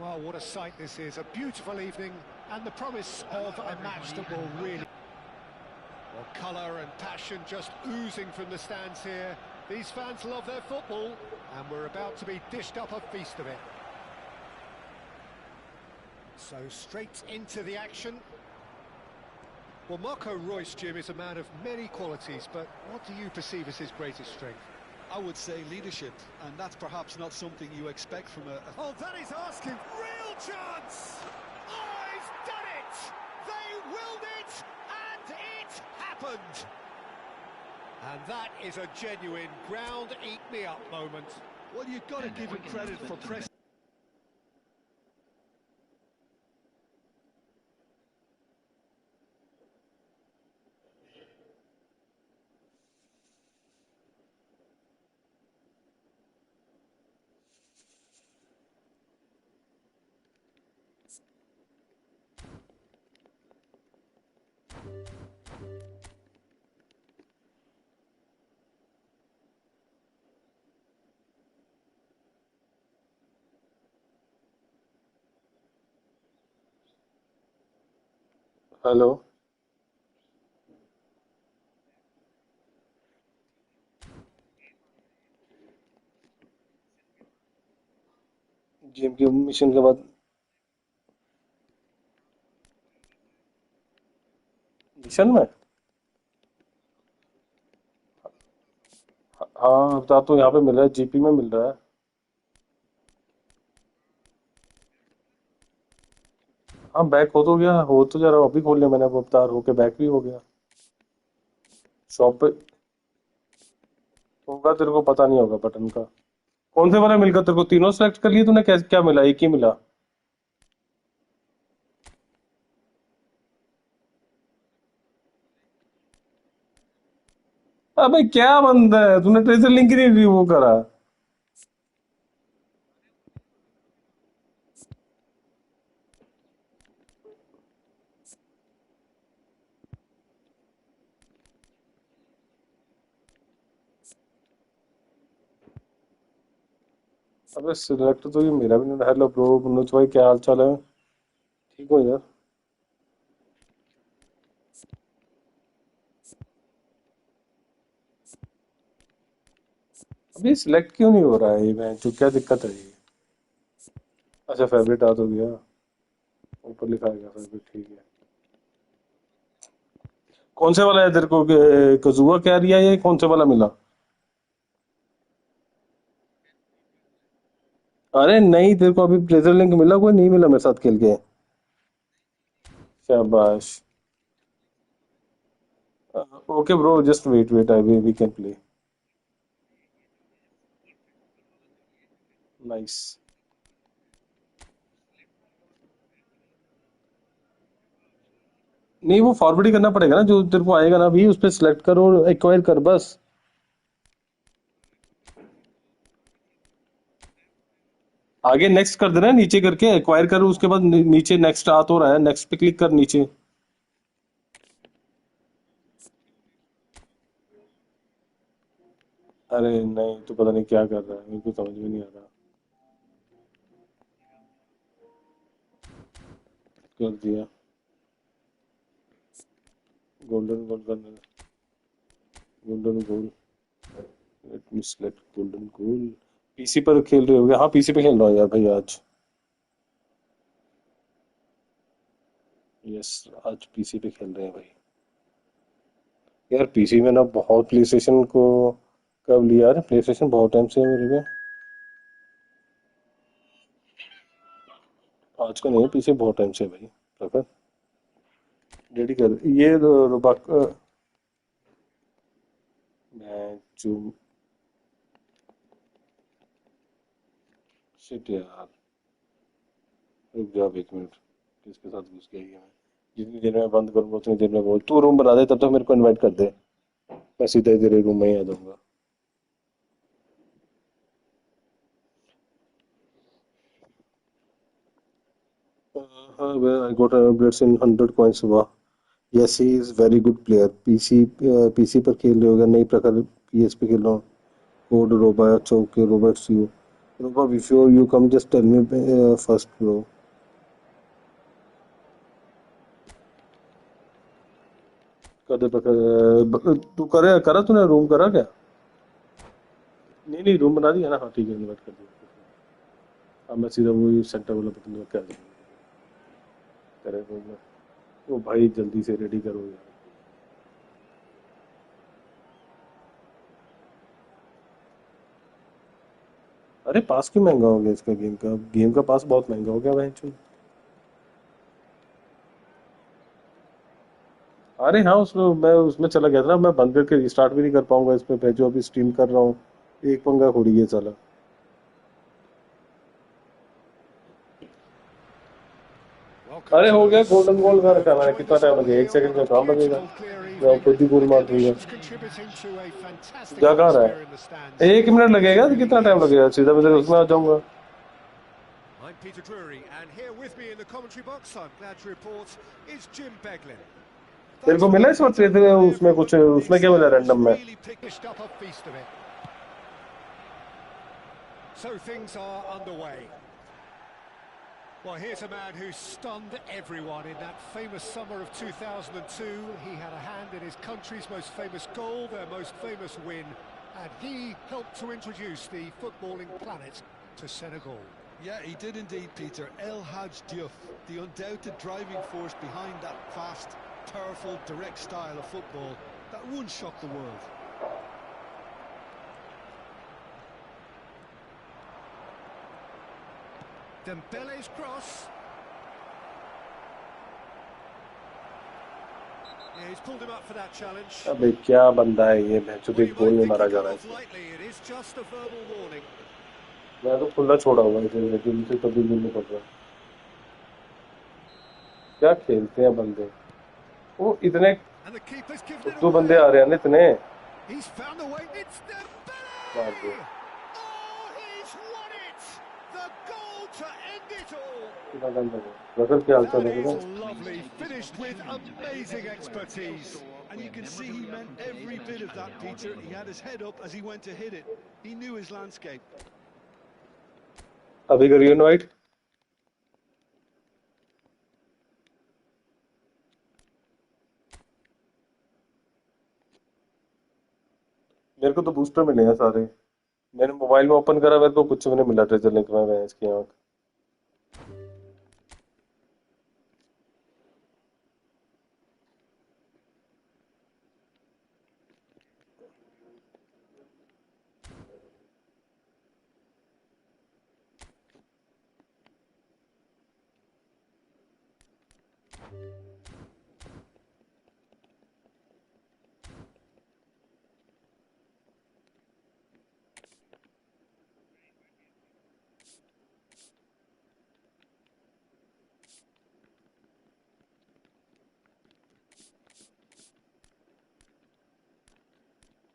Well, what a sight this is. A beautiful evening and the promise of a match that will really... Well, colour and passion just oozing from the stands here. These fans love their football and we're about to be dished up a feast of it. So straight into the action. Well, Marco Reus, Jim, is a man of many qualities, but what do you perceive as his greatest strength? I would say leadership, and that's perhaps not something you expect from a... Oh, that is asking. Real chance! Oh, he's done it! They willed it, and it happened! And that is a genuine ground-eat-me-up moment. Well, you've got to give him credit for pressing. Hello game के mission के बाद mission में हाँ बता तो यहाँ पे मिल रहा है जीपी में मिल रहा है हाँ बैक हो तो गया हो तो जरा अभी खोल लिया मैंने अब अवतार होके बैक भी हो गया शॉप पे होगा तेरे को पता नहीं होगा बटन का कौन से वाला मिल गया तेरे को तीनों सेलेक्ट कर लिए तूने क्या क्या मिला एक ही मिला अबे क्या बंदा है तूने ट्रेजर लिंक ही नहीं वो करा अबे सिलेक्ट तो ये मेरा भी नहीं हेलो ब्रो मनोज भाई क्या हाल चाल है ठीक हो यार अभी सिलेक्ट क्यों नहीं हो रहा है ये मैं जो क्या दिक्कत है ये अच्छा फेवरेट आ तो गया ऊपर लिखा गया फेवरेट ठीक है कौन से वाला है तेरे को कजुआ क्या रिया ये कौन से वाला मिला अरे नहीं तेरे को अभी ट्रेजर लिंक मिला कोई नहीं मिला मेरे साथ खेल के शाबाश okay bro just wait wait I we can play nice नहीं, वो फॉरवर्ड ही करना पड़ेगा ना, जो तेरे को आएगा ना भी उस पर सिलेक्ट कर और एक्वायर कर बस। आगे नेक्स्ट कर देना, नीचे करके एक्वायर कर, उसके बाद नीचे नेक्स्ट आ तो रहा है, नेक्स्ट पे क्लिक कर नीचे। अरे नहीं, तो पता नहीं क्या कर रहा है, मेरे को समझ में नहीं आ रहा। कर दिया। गोल्डन गोल करना। Golden goal. Let me select golden goal. PC पर खेल रहे होगे? हाँ, पीसी पे खेल रहा हूँ यार भाई आज। यस, आज पीसी पे खेल रहे हैं भाई। यार पीसी में ना बहुत प्ले स्टेशन को कब लिया यार, प्ले स्टेशन बहुत टाइम से है मेरे पे। आज का नहीं है, पीसी बहुत टाइम से है भाई। रखा रेडी कर ये मैं जो शिट यार। रुक जा अब 1 मिनट। किसके साथ घुस गया ये मैं? जितनी देर में बंद करूंगा उतनी देर में बोल, तू रूम बना दे, तब तक मेरे को इनवाइट कर दे। मैं सीधे तेरे रूम में ही आ जाऊंगा। हाँ, I got upgrades in 100 coins हुआ। Yes, he is very good player। PC पर खेल रहे होगा, नई प्रकार पीएस पे खेल रहा हूँ। कोड रोबा चौके रोबोट्स यू। रोबा before you come just tell me first bro. कदे तू करे करा तूने रूम करा क्या? नहीं नहीं, रूम बना दिया ना? हाँ ठीक है, इनवाइट कर दिया। अब मैं सीधा वही सेंटर वाला बटन दबा के आ जाऊंगा। करे रूम में। ओ भाई जल्दी से रेडी करो यार। अरे पास क्यों महंगा हो गया इसका? गेम का पास बहुत महंगा हो गया भाई। अरे हाँ, उसमें मैं उसमें चला गया था ना, मैं बंद करके रिस्टार्ट भी नहीं कर पाऊंगा इसमें, मैं जो अभी स्ट्रीम कर रहा हूँ। एक पंगा थोड़ी है साला। Welcome अरे to हो गया, गोल्डन this. गोल Hope कर you've रखा है मैंने। enjoyed कितना this टाइम all लगेगा? here 1 सेकंड on का a काम लगेगा। beautiful clear मैं evening, खुद ही गोल and the मार दूंगा। conditions contributing to a fantastic क्या कह रहा atmosphere in the है? stands. 1 मिनट This लगेगा? तो really कितना टाइम is लगेगा? a सीधा मैं तेरे place उसमें आ to be. जाऊंगा। I'm Peter Drury, and here with me in the commentary box, I'm glad to report, is Jim Beglin. तेरे Thanks को for मिला that, इस बार Peter. Hi, उसमें कुछ, everyone. The उसमें क्या मिला excitement has रैंडम में? really picked up a feast of it. So things are underway. Well, here's a man who stunned everyone in that famous summer of 2002. He had a hand in his country's most famous goal, their most famous win, and he helped to introduce the footballing planet to Senegal. Yeah, he did indeed, Peter. El Hadj Diouf, the undoubted driving force behind that fast, powerful, direct style of football that once shocked the world. Dembele's cross. Yeah, he's pulled him up for that challenge. अबे क्या बंदा है ये, भैंचो Well, एक you goal might नहीं think he मारा जा got रहा है off इसमें। lightly. It is just a verbal warning. मैं तो खुला छोड़ा हुआ है इसे, दिल से कभी दिल नहीं पड़ रहा। क्या खेलते हैं बंदे। वो इतने And the keeper's given it फुद्दू बंदे away. आ रहे हैं ना इतने। He's found a way. It's मार दिया। Dembele! Oh, he's won it! The goal to end it all. कितना टाइम लगेगा? रसल क्या हाल चाल That है is बेटा? lovely. Finished with amazing expertise. And you can see he meant every bit of that, Peter. He had his head up as he went to hit it. He knew his landscape. अभी करिए invite. मेरे को तो booster मिले हैं सारे। मैंने mobile में ओपन करा, मेरे को कुछ भी नहीं मिला ट्रेजर लिंक में, मैं इसकी आँख।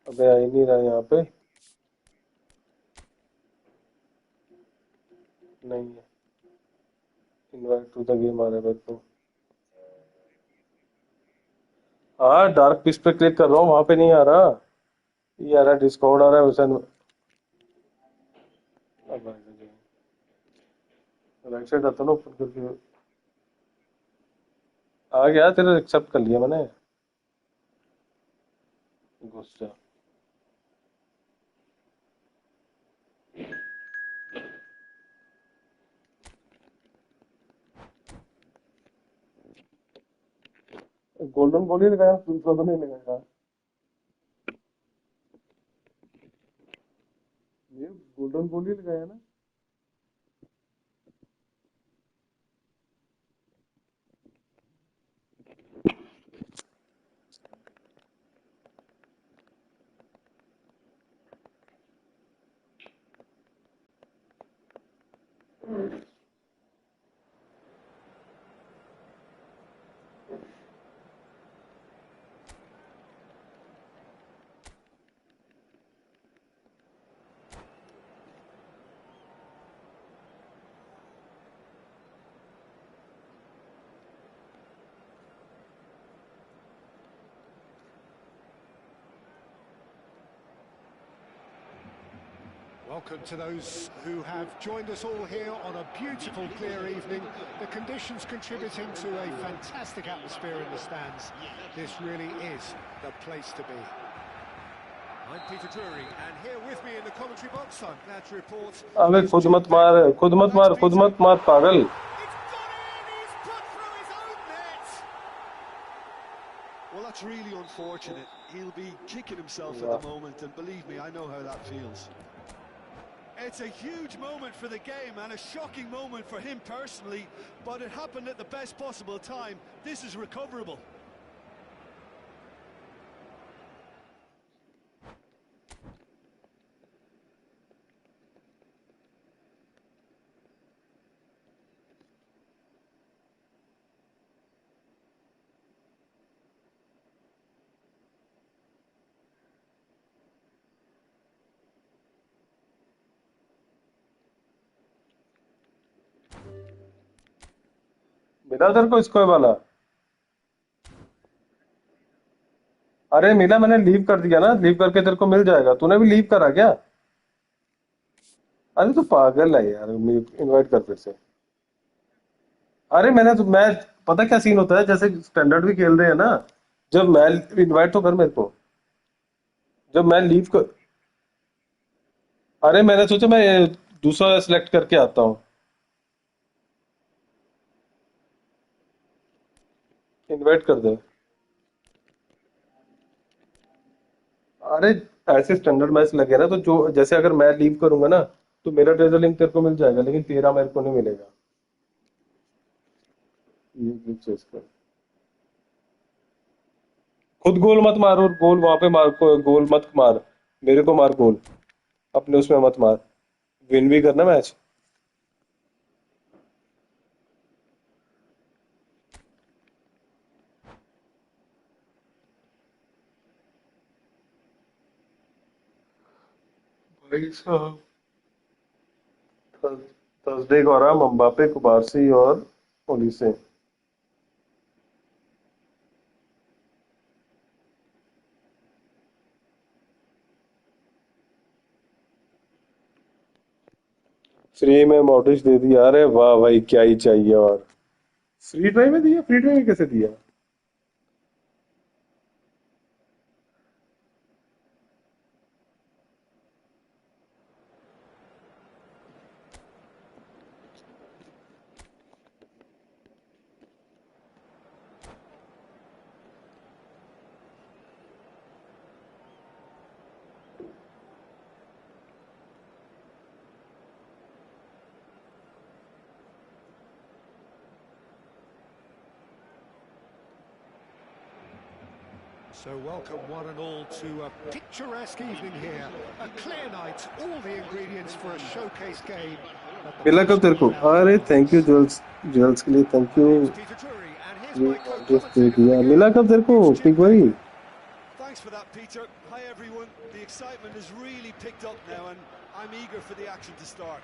अबे आ ही नहीं रहा यहाँ पे। नहीं है। इनवाइट टू द गेम आ रहा है मेरे को। हाँ डार्क पिच पे क्लिक कर रहा हूँ, वहां पे नहीं आ रहा। ये आ रहा है, डिस्कॉर्ड आ रहा है वैसे। अब राइट साइड आता ना ऊपर करके। आ गया, तेरा एक्सेप्ट कर लिया मैंने। घुस जा। गोल्डन बॉल ही लगाया, दूसरा तो नहीं लगाया। ये गोल्डन बॉल ही लगाया ना। Welcome to those who have joined us all here on a beautiful, clear evening. The conditions contributing to a fantastic atmosphere in the stands. This really is the place to be. I'm Peter Drury, and here with me in the commentary box, I'm glad to report... अबे खुद मत मार, खुद मत मार, खुद मत मार पागल। It's gone in, he's put through his own net! Well, that's really unfortunate. He'll be kicking himself at the moment, and believe me, I know how that feels. It's a huge moment for the game and a shocking moment for him personally, but it happened at the best possible time. This is recoverable. मिला तेरे को इसको वाला? अरे मिला, मैंने leave कर दिया ना, लीव करके तेरे को मिल जाएगा। तूने भी लीव करा क्या? अरे तू पागल है यार, इनवाइट कर फिर से। अरे मैं पता क्या सीन होता है, जैसे स्टैंडर्ड भी खेल रहे हैं ना, जब मैं इनवाइट तो कर मेरे को, जब मैं लीव कर। अरे मैंने सोचा मैं दूसरा सिलेक्ट करके आता हूँ। इनवाइट कर दे। अरे ऐसे स्टैंडर्ड मैच लगे ना, तो जो जैसे अगर मैं लीव करूंगा ना, तो मेरा ट्रेजर लिंक तेरे को मिल जाएगा, लेकिन तेरा मेरे को नहीं मिलेगा। ये चीज कर। खुद गोल मत मार, और गोल वहां पे मार, गोल मत मार। मेरे को मार गोल, अपने उसमें मत मार। विन भी करना मैच। भाई साहब, थर्सडे को आ रहा है एम्बापे, कुबारसी और ओलिसे। फ्री में मॉडरिच दे दिया। अरे वाह भाई, क्या ही चाहिए। और फ्री ट्राई में दिया? फ्री ट्राई में कैसे दिया? So welcome one and all to a picturesque evening here. A clear night, all the ingredients for a showcase game. मिला कब तेरे को? अरे थैंक यू ज्वेल्स, ज्वेल्स के लिए thank you. Peter Drury, and here's ये my मॉडरिच दे दिया। मिला कब तेरे को पिक भाई? Thanks for that, Peter. Hi, everyone. The excitement has really picked up now, and I'm eager for the action to start.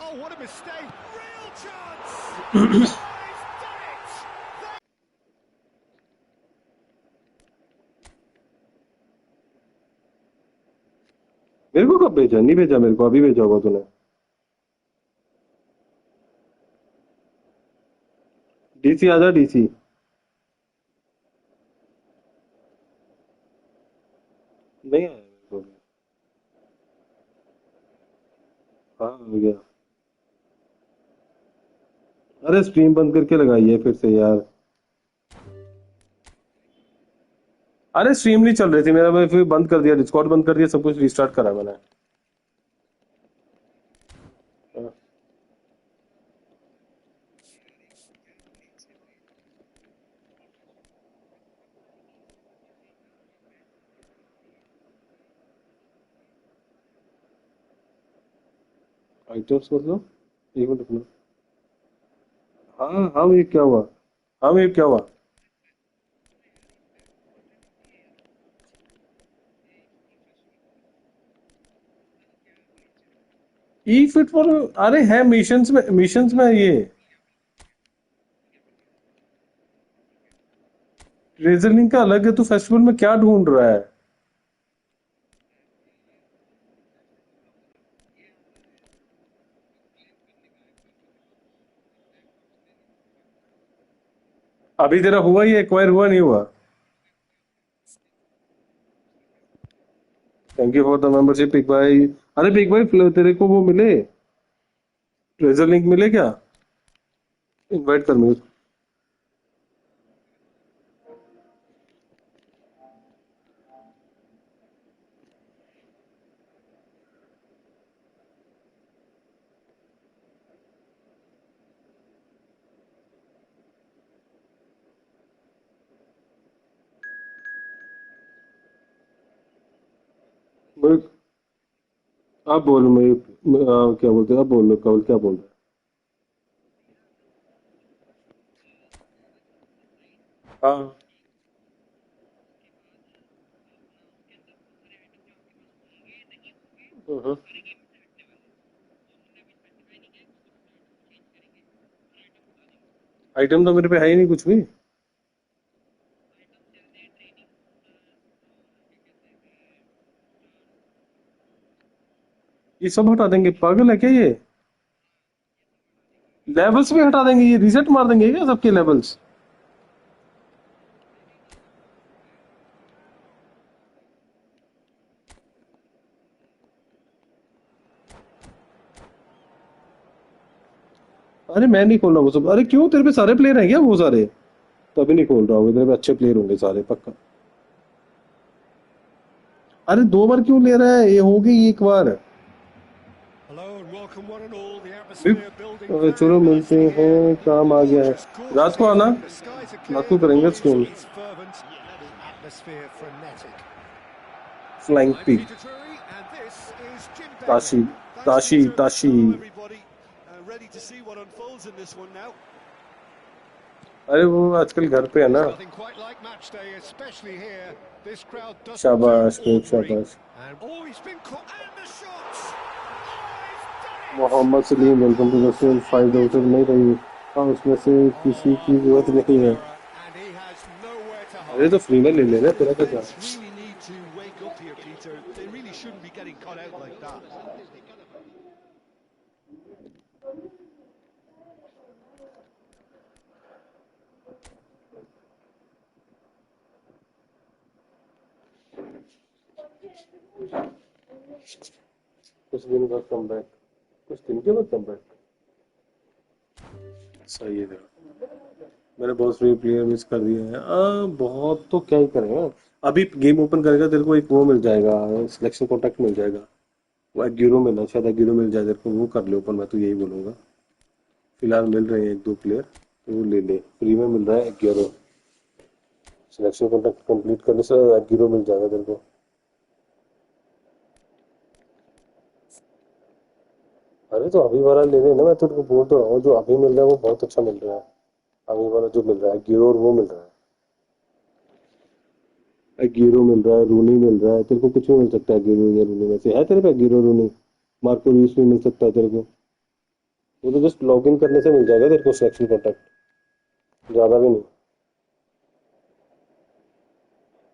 Oh, what a mistake! Real chance! Oh, he's done it! मेरे को कब भेजा? नहीं भेजा मेरे को, अभी भेजा होगा तूने। डीसी आजा, डीसी। नहीं आया मेरे को। हाँ हो गया। अरे स्ट्रीम बंद करके लगाई है फिर से यार। अरे स्ट्रीम नहीं चल रही थी मेरा, मैं फिर बंद कर दिया, डिस्कॉर्ड बंद कर दिया, सब कुछ रिस्टार्ट करा मैंने। आइटम्स मतलब एक मिनट रुकना। हाँ हाँ ये क्या हुआ? हाँ ये क्या हुआ? ई फुटबॉल? अरे है मिशंस में ये रेजलिंग का अलग है, तो फेस्टिवल में क्या ढूंढ रहा है? अभी तेरा हुआ, ये एक्वायर हुआ नहीं हुआ? Thank you for the membership pig भाई। अरे पिग भाई तेरे को वो मिले, ट्रेजर लिंक मिले क्या? इनवाइट कर मुझे। मैं- आप बोलो, क्या बोलते हैं, आप बोलो कवल, क्या बोल रहे हैं? हाँ हाँ। आइटम तो मेरे पे है ही नहीं कुछ भी। ये सब हटा देंगे? पागल है क्या ये? लेवल्स भी हटा देंगे? ये रिसेट मार देंगे क्या सबके लेवल्स? अरे मैं नहीं खोल रहा वो सब। अरे क्यों, तेरे पे सारे प्लेयर हैं क्या वो सारे? तो अभी नहीं खोल रहा हूँ, तेरे पे अच्छे प्लेयर होंगे सारे पक्का। अरे दो बार क्यों ले रहा है? ये हो गई एक बार। Hello and welcome one and all. The भी- atmosphere building very चलो मिलते nicely हैं, here. काम आ गया है। Gorgeous, रात gorgeous को आना, evening. The skies are रात clear, को the करेंगे noise stream. is fervent, the atmosphere frenetic. Flying I'm pig. Peter Drury, and this is Jim Tashi Beglin. Thanks, Tashi Peter. Tashi. Hello, everybody. Ready to see what unfolds in this one now. अरे वो आजकल घर पे है ना। There's nothing quite like match day, especially here. This crowd doesn't do शाबाश pig, ordinary. शाबाश। And oh, he's been caught, and the shots! Oh, he's done it! Mohammed Salim, welcome to the stream. 5,000 नहीं रही। हाँ उसमें से किसी की Oh, जरूरत नहीं wonderful है। error, and he has nowhere to अरे तो hide. फ्री में ले लेना, The तेरा क्या defence जा। really need to wake up here, Peter. They really shouldn't be getting caught out like that. कुछ दिन बाद कम बैक, कुछ दिन के बाद कम बैक। सही है तेरा। मैंने बहुत फ्री प्लेयर मिस कर दिए हैं। बहुत तो क्या ही करेंगे। अभी गेम ओपन करेगा तेरे को एक वो मिल जाएगा, सिलेक्शन कॉन्टैक्ट मिल जाएगा। वो एग्यूरो मिलना, शायद एग्यूरो मिल जाए तेरे को, वो कर ले ओपन। मैं तो यही बोलूंगा, फिलहाल मिल रहे हैं एक दो प्लेयर तो वो ले ले, फ्री में मिल रहा है एग्यूरो। सिलेक्शन कॉन्टैक्ट कंप्लीट करने से एग्यूरो मिल जाएगा तेरे को। अरे तो अभी वाला ले लेना, मैं तेरे को बोल तो रहा हूँ, जो अभी मिल रहा है वो बहुत अच्छा मिल रहा है। अभी वाला जो मिल रहा है एग्यूरो, और वो मिल रहा है। एगीरो मिल रहा है, रूनी मिल रहा है, तेरे को कुछ भी मिल सकता है एगीरो या रूनी में से। है तेरे पे एगीरो रूनी? मार्को यूस भी मिल सकता है तेरे को। वो तो जस्ट लॉग इन करने से मिल जाएगा तेरे को सिलेक्शन कॉन्टैक्ट, ज्यादा भी नहीं।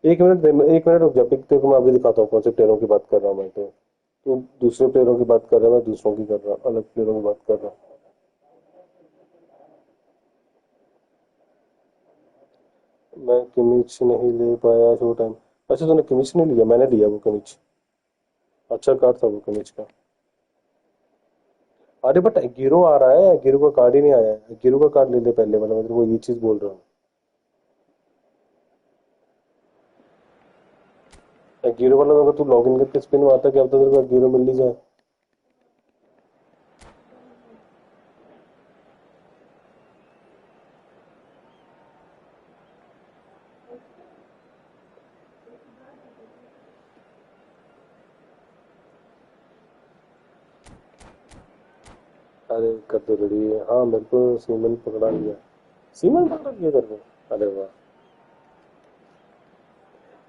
एक मिनट दे, एक मिनट रुक जा, पिक तेरे को मैं अभी दिखाता हूँ कौन से प्लेयरों की बात कर रहा हूँ मैं। तो दूसरे प्लेयरों की बात कर रहा है, मैं दूसरों की कर रहा हूँ, अलग प्लेयरों की बात कर रहा हूँ। मैं किमिच नहीं ले पाया शो टाइम। अच्छा तूने किमिच नहीं लिया? मैंने लिया वो किमिच, अच्छा कार्ड था वो किमिच का। अरे बट गिरो आ रहा है, गिरो का कार्ड ही नहीं आया है। गिरो का कार्ड ले ले पहले, मतलब मैं तेरे को ये चीज बोल रहा हूँ। गिरो वाला अगर तू लॉग इन करके स्पिन मारता, क्या पता तेरे को गिरो मिल ही जाए। अरे कर तो रेडी है। हाँ मेरे को सीमन पकड़ा लिया। सीमन पकड़ा लिया तेरे को? अरे वाह।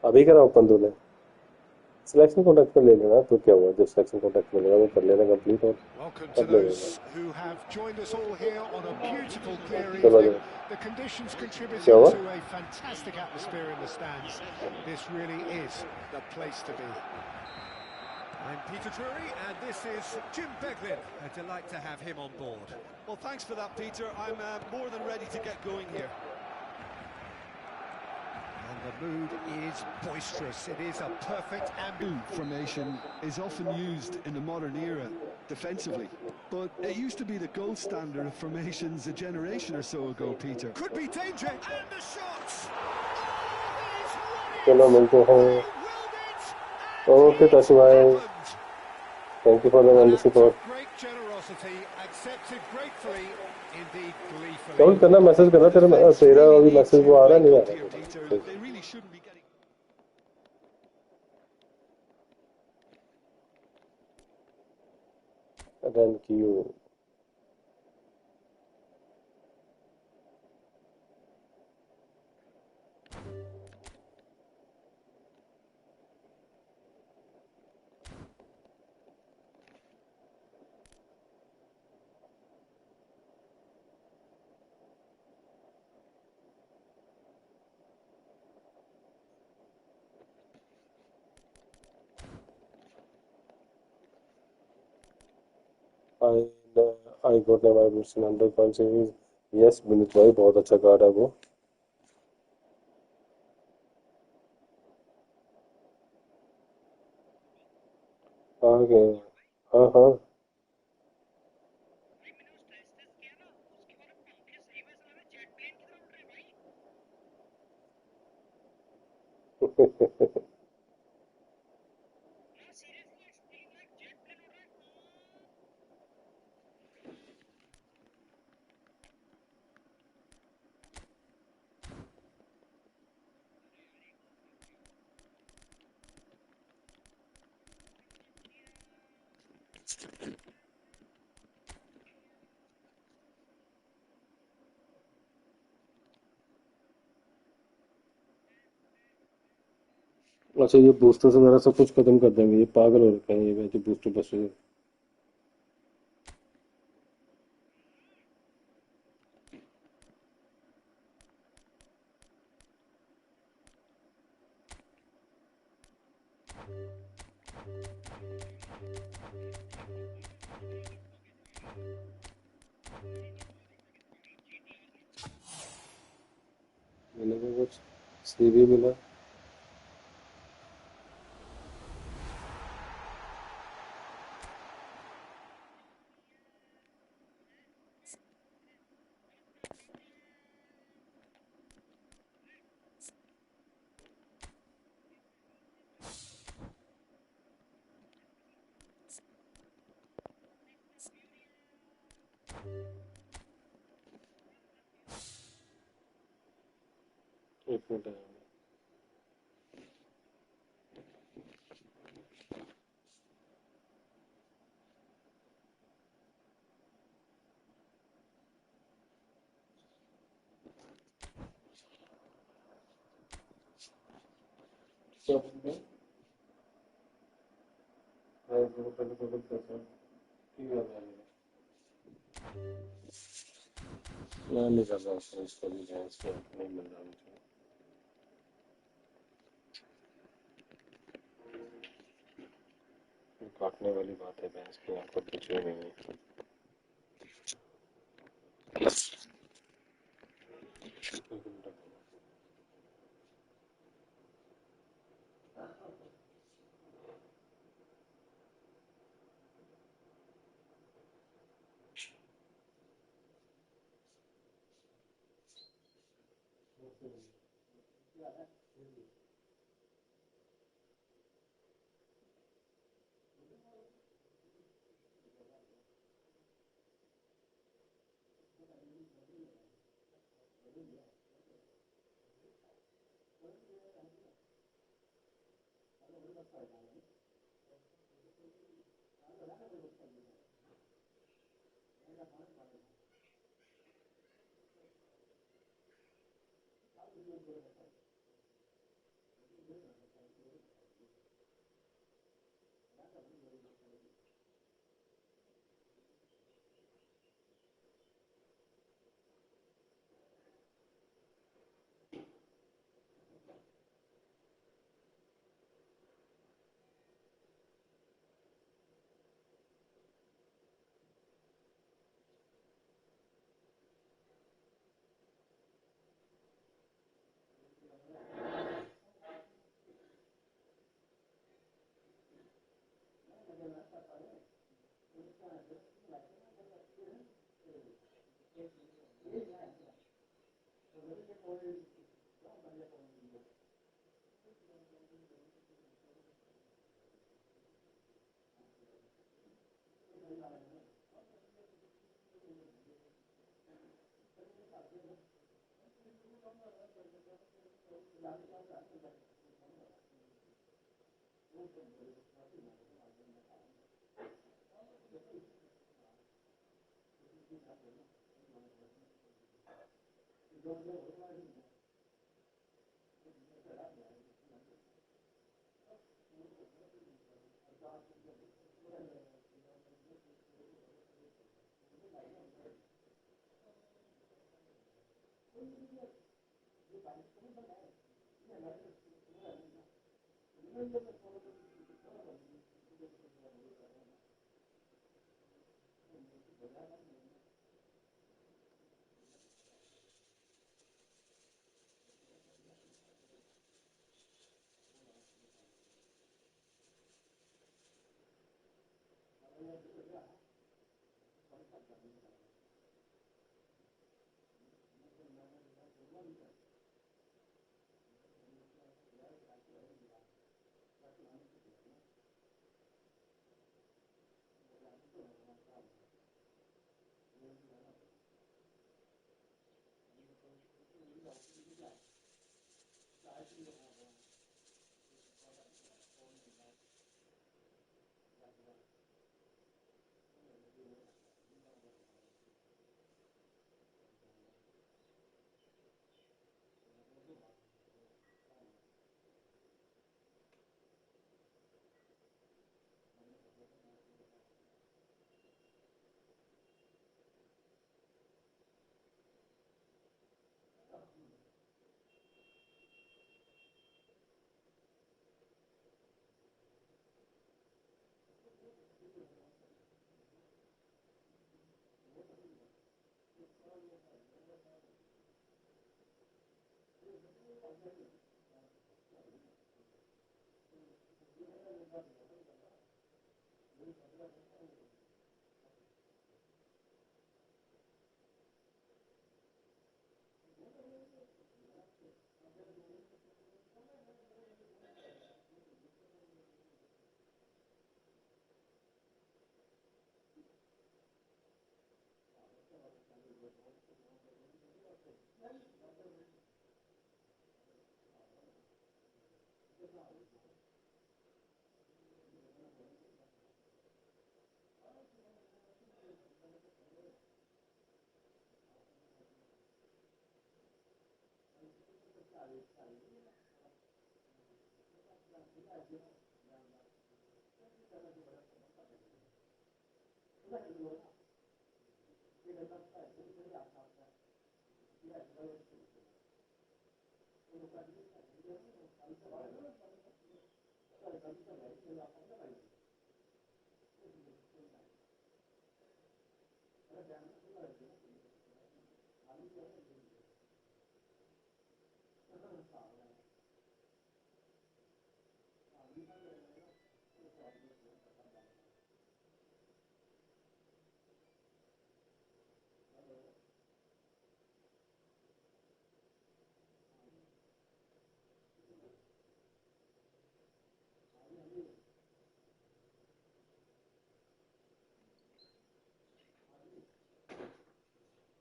अभी करा ओपन तूने? सिलेक्शन कॉन्टैक्ट पे ले लेना, तो क्या हुआ, जब सिलेक्शन कॉन्टैक्ट मिलेगा वो कर लेना कंप्लीट, और Welcome to तब ले लेना। those who have joined us all here on a beautiful, clear चलो evening. जाओ। The conditions क्या contributing हुआ? to a fantastic atmosphere in the stands. This really is the place to be. I'm Peter Drury, and this is Jim Beglin. A delight to have him on board. Well, thanks for that, Peter. I'm more than ready to get going here. And the mood is boisterous. It is a perfect Formation is often used in the modern era defensively, but it used to be the gold standard of formations a generation or so ago, Peter. could be danger. And the shots! चलो मिलते हैं। Okay Tashu भाई, thank you for the membership. और Great generosity, accepted gratefully, indeed gleefully. Call करना, message करना, तेरा अभी message वो आ रहा नहीं आ Here, Peter, रहा? they really shouldn't be getting. Thank you. I I got my vibration 100 series. Yes Vineet भाई, बहुत अच्छा कार्ड है वो। हाँ क्या? हाँ हाँ। अच्छा ये बूस्टर्स वगैरह सब कुछ खत्म कर देंगे, ये पागल हो रखे हैं ये बूस्टर बस्टर। मिलेगा कुछ? सीवी मिला। एक मिनट। मैं नहीं कर रहा इसको भी नहीं मिल रहा मुझे काटने वाली बात है भैंस की आंख पर कुछ भी नहीं है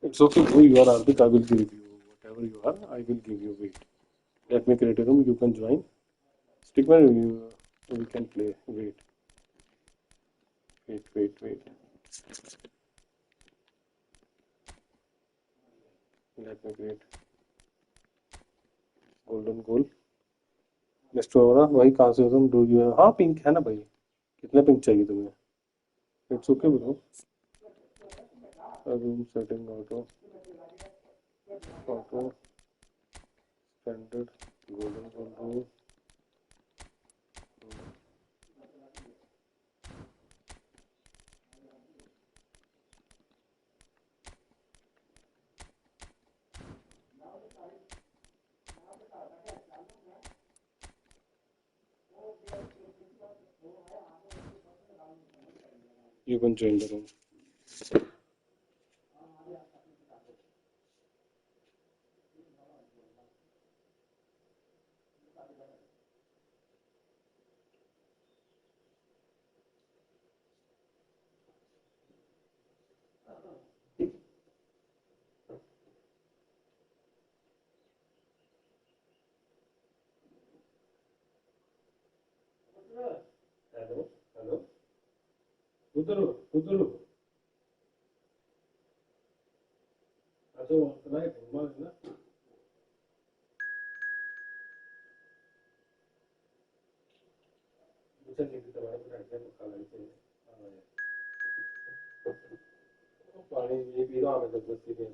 It's okay, bro. You are Arpit. I will give you whatever you are. I will give you. Wait. Let me create a room. You can join. Stickman, we can play. Wait. Wait. Wait. Wait. Let me create golden goal. Next over भाई कहाँ से हो तुम do you हाँ pink है ना भाई कितना पिंक चाहिए तुम्हें it's okay bro room setting auto auto standard golden gold you can join the room hello hello उधर उधर अच्छा राइट है ना मुझे नहीं पता वाला पूरा ऐसे पका लेते हैं पानी ये पी रहा हूँ मैं जबरदस्ती के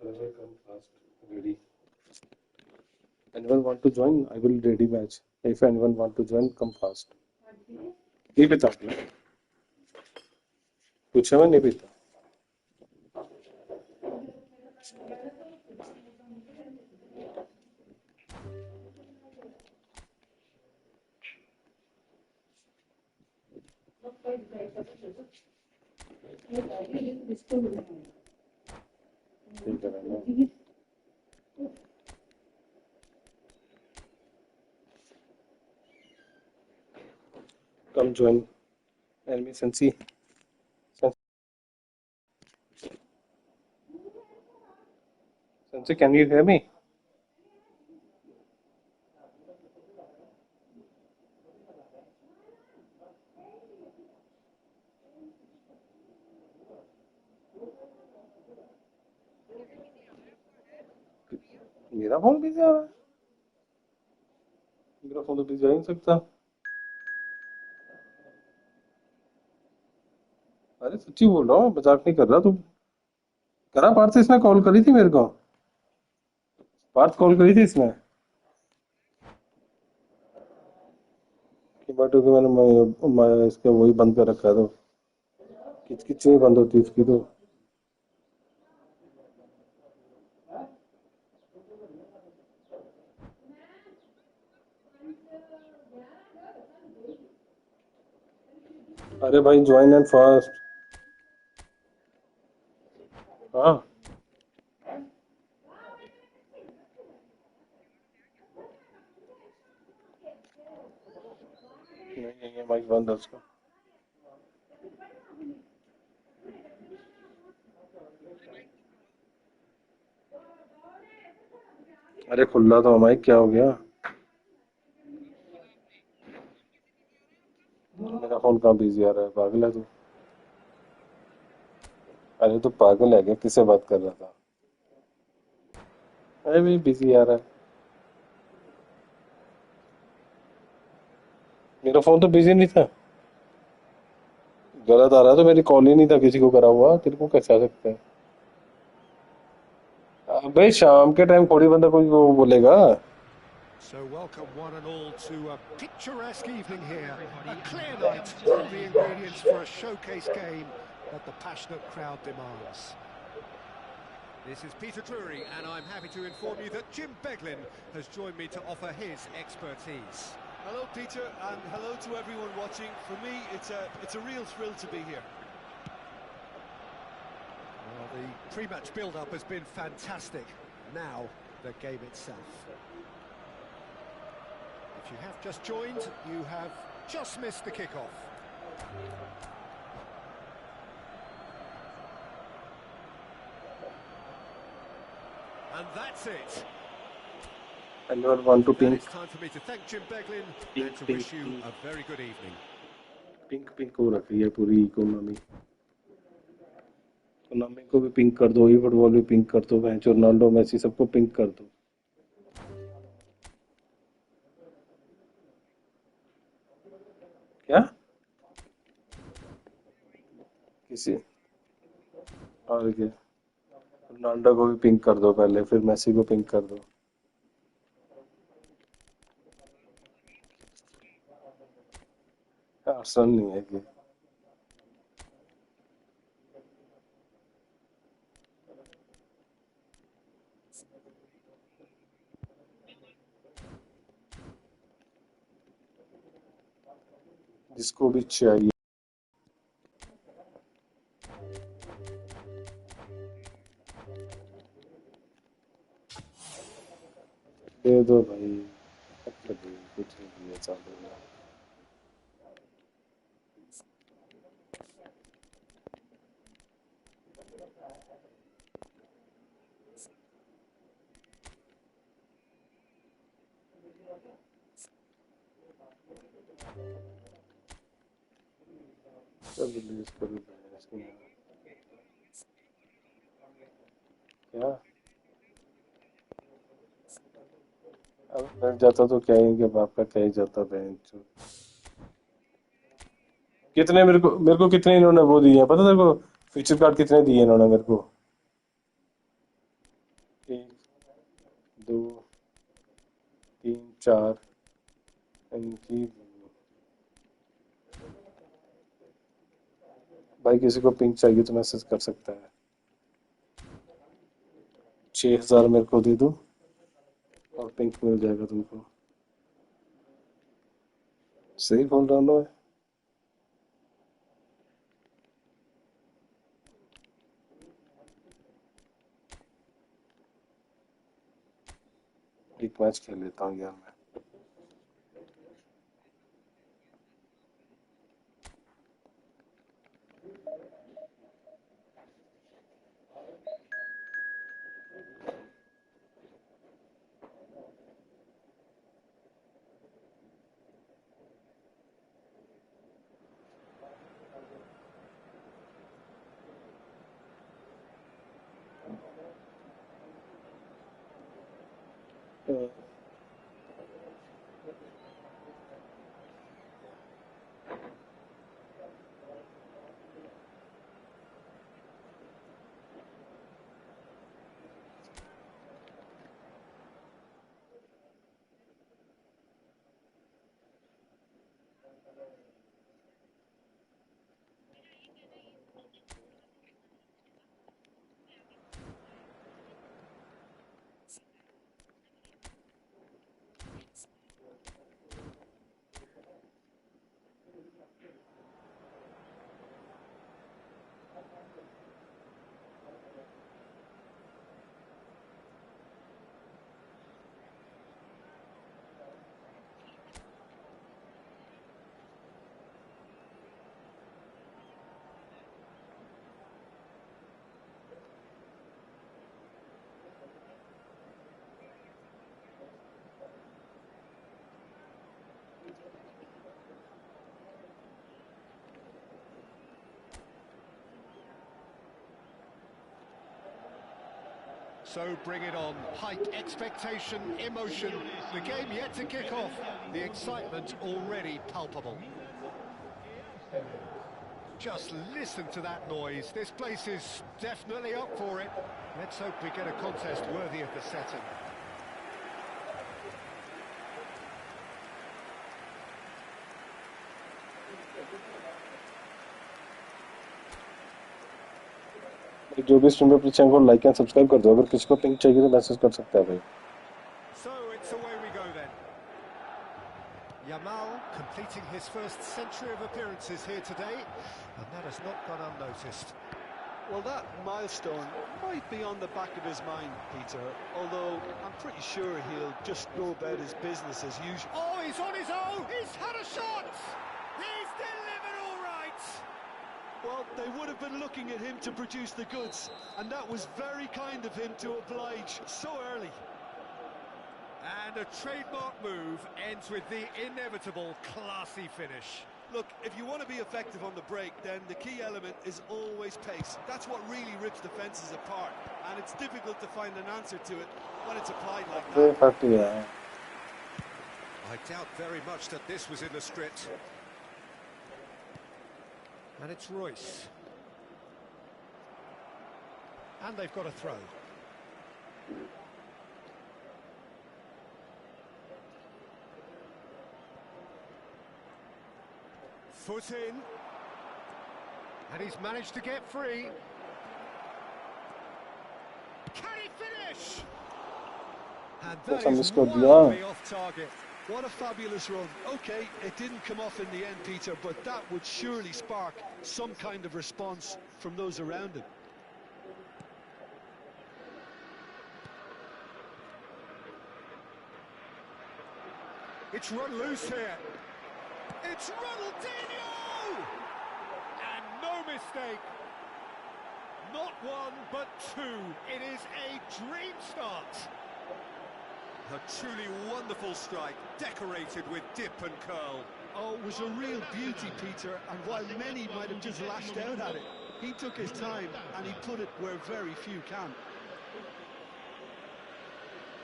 Come fast, ready. Anyone want to join? I will ready match. If anyone want to join, come fast. नहीं पता आपने पूछा मैं नहीं पता ठीक है ना come join enemy Sensi Sensi can you hear me मेरा फोन बिजी आ रहा है मेरा फोन तो बिजी आ ही नहीं सकता अरे सच्ची बोल रहा हूँ मजाक नहीं कर रहा तू करा पार्थ से इसने कॉल करी थी मेरे को पार्थ कॉल करी थी इसने कि बट मैंने इसका वही बंद कर रखा है तो किच नहीं बंद होती इसकी तो अरे भाई ज्वाइन एंड फास्ट हाँ नहीं माइक बंद है उसका अरे खुला तो हमारी क्या हो गया? मेरा फोन कहाँ बिजी आ रहा है? पागल है तू? अरे तू पागल है क्या? किससे बात कर रहा था? अरे भाई बिजी आ रहा है। मेरा फोन तो बिजी नहीं था। गलत आ रहा है तो मेरी कॉल ही नहीं था किसी को करा हुआ, तेरे को कैसे आ सकता है? भाई शाम के टाइम थोड़ी बंदा कोई वो बोलेगा। So welcome one and all to a picturesque evening here. A clear night, all the ingredients for a showcase game that the passionate crowd demands. This is Peter Drury, and I'm happy to inform you that Jim Beglin has joined me to offer his expertise. Hello, Peter, and hello to everyone watching. For me, it's a real thrill to be here. Well, the pre-match build-up has been fantastic. Now, the game itself. If you have just joined, you have just missed the kickoff. And that's it. Anyone want to Then pink? it's time for me to thank Jim Beglin Pink, and to pink, wish you pink. a very good evening. Pink pink हो रखी है पूरी Konami. Konami को भी pink कर दो, ई football भी pink कर दो, बेंच रोनाल्डो मेसी सबको पिंक कर दो। क्या? किसी और क्या? रोनाल्डो को भी पिंक कर दो पहले, फिर मेसी को पिंक कर दो। आसान नहीं है कि जिसको भी चाहिए दे दो भाई। कुछ नहीं है चालू में। सब रिलीज करो इसमें। क्या? अब लग जाता तो क्या ही, कि बाप का क्या ही जाता बेंच। कितने मेरे को कितने इन्होंने वो दिए हैं पता तेरे को? फीचर कार्ड कितने दिए इन्होंने मेरे को? एक, दो, तीन, चार। इनकी भाई किसी को पिंक चाहिए तो मैसेज कर सकता है। 6,000 मेरे को दे दो और पिंक मिल जाएगा तुमको। सही बोल रहा हूँ ना? एक मैच खेल लेता हूँ यार मैं। So bring it on. Hype, expectation, emotion. The game yet to kick off. The excitement already palpable. Just listen to that noise. This place is definitely up for it. Let's hope we get a contest worthy of the setting. जो भी stream पे अपने channel को like and subscribe कर दो. अगर किसी को पिंक चाहिए तो मैसेज कर सकता है भाई. So it's away we go then. Yamal completing his first century of appearances here today, and that has not gone unnoticed. Well, that milestone might be on the back of his mind, Peter, although I'm pretty sure he'll just go about his business as usual. Oh, he's on his own! He's had a shot! He's delivered all right! Well, they would have been looking at him to produce the goods, and that was very kind of him to oblige so early. And a trademark move ends with the inevitable classy finish. Look, if you want to be effective on the break, then the key element is always pace. That's what really rips defences apart, and it's difficult to find an answer to it when it's applied like that. I doubt very much that this was in the script. And it's Royce. And they've got a throw. Foot in. And he's managed to get free. Can he finish? And that is wildly off target. What a fabulous run. Okay, it didn't come off in the end, Peter, but that would surely spark some kind of response from those around him. It's run loose here. It's Ronaldinho! And no mistake. Not one, but two. It is a dream start. A truly wonderful strike, decorated with dip and curl. Oh, it was a real beauty, Peter, and while many might have just lashed out at it, he took his time and he put it where very few can.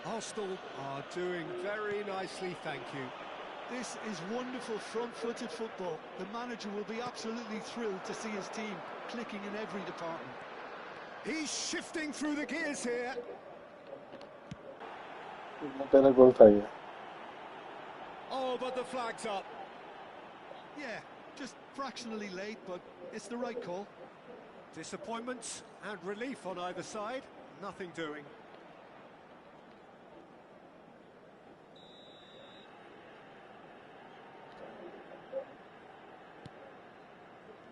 Arsenal are doing very nicely, thank you. This is wonderful front-footed football. The manager will be absolutely thrilled to see his team clicking in every department. He's shifting through the gears here. Oh, but the flag's up. Yeah, just fractionally late, but it's the right call. Disappointment and relief on either side. Nothing doing.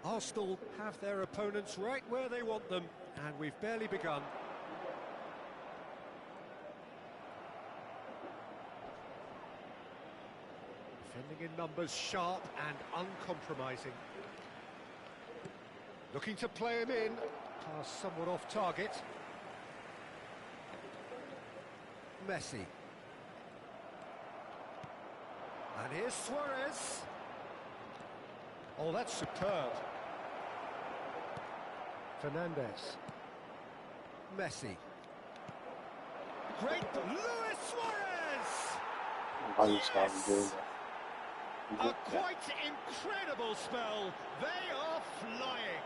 Arsenal have their opponents right where they want them, and we've barely begun. Defending in numbers, sharp and uncompromising. Looking to play him in. Pass somewhat off target. Messi. And here's Suarez. Oh, that's superb. Fernandez. Messi. Great, Luis Suarez! Yes! A quite incredible spell. They are flying.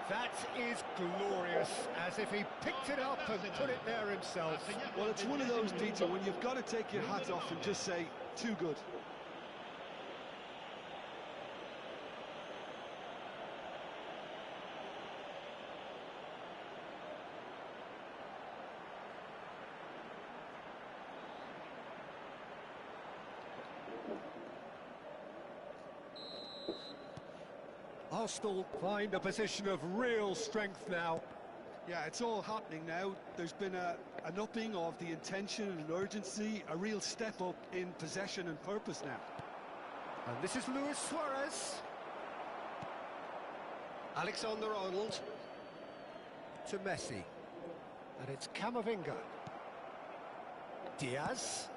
That is glorious, as if he picked it up and put it there himself. Well, it's one of those, Peter, when you've got to take your hat off and just say, too good. Arsenal find a position of real strength now. Yeah, it's all happening now. There's been an upping of the intention and urgency, a real step up in possession and purpose now. And this is Luis Suarez. Alexander-Arnold to Messi. And it's Camavinga. Diaz.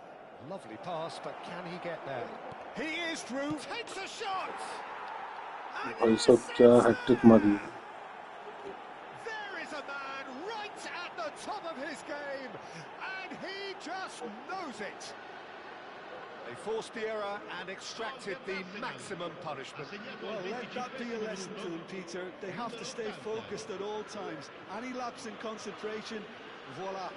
Lovely pass, but can he get there? He is through, takes a shot! Also, hat-trick मारी. There is top of his game, and he just knows it. They forced the error and extracted the maximum punishment. Well, let that be a lesson to them, Peter. They have to stay focused at all times. Any lapse in concentration, voila.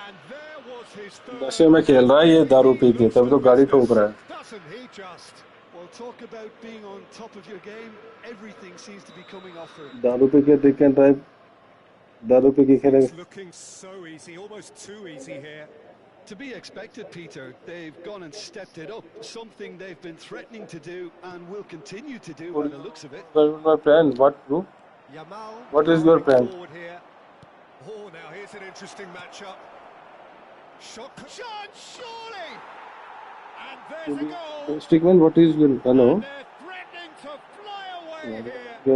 And there was his नशे में खेल रहा है ये दारू P के तब तो गाड़ी ठोक रहा है doesn't he just? Well, talk about being on top of your game. Everything seems to be coming off for him. दारू पी के देख के ड्राइव दारू पी के खेलेगा It's looking so easy, almost too easy here. To be expected, Peter. They've gone and stepped it up. Something they've been threatening to do and will continue to do by the looks of it. my plan what bro Yamal, what is your plan here. Oh, now here's an interesting matchup. Shot, surely! And there's a goal! Stickman what is your hello And they're threatening to fly away here. क्या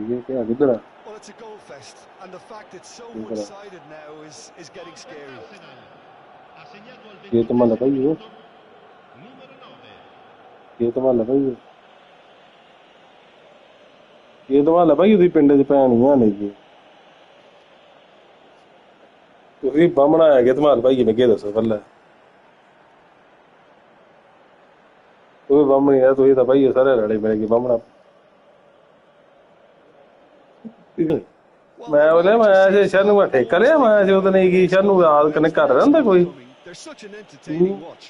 ये क्या किधर है Well, it's a goal fest, and the fact it's so one-sided now is getting scary. ये तो माल लगाई हो ये तो माल लगाई ये तो माल लगाई उसी पिंड च भैनियां ने जी ਤੁਸੀਂ ਬਾਹਮਣਾ ਆ ਗਿਆ ਧਮਾਲ ਭਾਈ ਨੇ ਕੀ ਦੱਸੋ ਪਹਿਲਾਂ ਤੂੰ ਬਾਹਮਣੀ ਆ ਤੁਸੀਂ ਤਾਂ ਭਾਈ ਸਾਰੇ ਲੜੇ ਮੇਰੇ ਕੀ ਬਾਹਮਣਾ ਮੈਂ ਬੋਲੇ ਮੈਂ ਜੇ ਸ਼ਰ ਨੂੰ ਠੇਕਾ ਲਿਆ ਮੈਂ ਜੇ ਉਹਦੇ ਨਹੀਂ ਕੀ ਸ਼ਰ ਨੂੰ ਯਾਦ ਕਰਨੇ ਕਰ ਰਹਿੰਦਾ ਕੋਈ They're such an entertaining watch.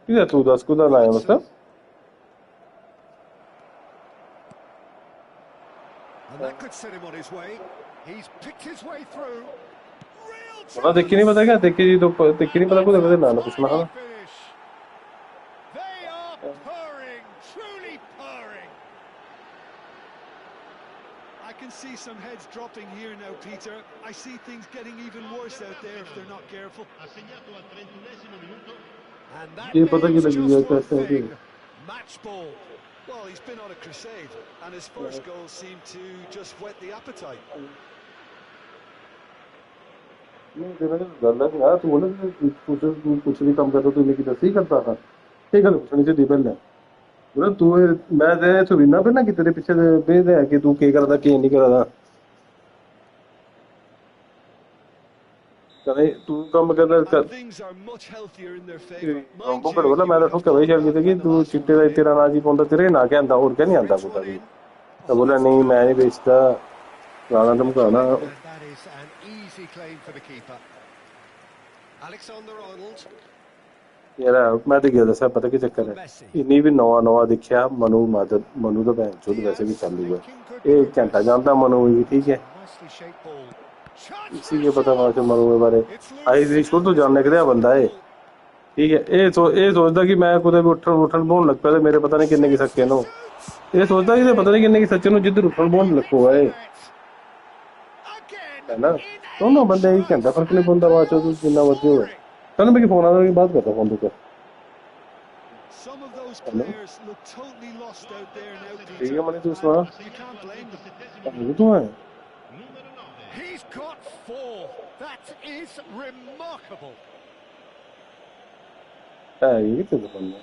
किधर तू 10 कुदा लाया मतलब And that could set him on his way. He's picked his way through. बड़ा देख के नहीं पता क्या देख के जी तो देख के नहीं पता कुछ ना ना कुछ ना Finish. They are purring, truly purring. I can see some heads dropping here now, Peter. I see things getting even worse out there if they're not careful. And that ये पता means की लगी है just one कैसे thing. Match ball. Well, he's been on a crusade, and his first goal seemed to just whet the appetite. नहीं देखा गल है यार तू बोले कुछ भी काम करता तू मेरी दसी करता था ये गल पूछनी चाहिए पहले बोले तू मैं ते सुविना पे ना कि तेरे पीछे भेज है कि तू के करदा के नहीं करदा करे तू काम करदा कर Things are much healthier in their favor. वो कर बोला मैं तो ठोक वही चल गई थी कि तू चिट्टे का तेरा ना जी पौंदा तेरे ना क्या आंदा और क्या नहीं आंदा कुछ भी तो बोला नहीं मैं नहीं बेचता गाना धमकाना That is an easy claim for the keeper. Alexander-Arnold. यार मैं तो क्या दसा पता की चक्कर है इन्हीं भी नवा देखा मनु तो भैन चोद वैसे भी चालू है एक घंटा जानता मनु ही ठीक है Nicely shaped ball. इसी के पता वहां से मनु के बारे आई शुरू तो जानने के बंदा है ठीक है ये सोचता कि मैं कुछ भी उठन बोन लग पे मेरे पता नहीं किन्ने की सके नो ये सोचता कि पता नहीं किन्ने की सच्चे नो जिधर उठन बोन लगूगा है ना दोनों बंदे एक घंटा फर्क नहीं पड़ता वहां से जितना मर्जी हो चलो मैं फोन आता बात करता फोन पे Some of those players look totally lost out there now, Peter. ठीक है मनी तू सुना You can't blame them. वो तो है He's got 4. That is remarkable. है ये तो बंदा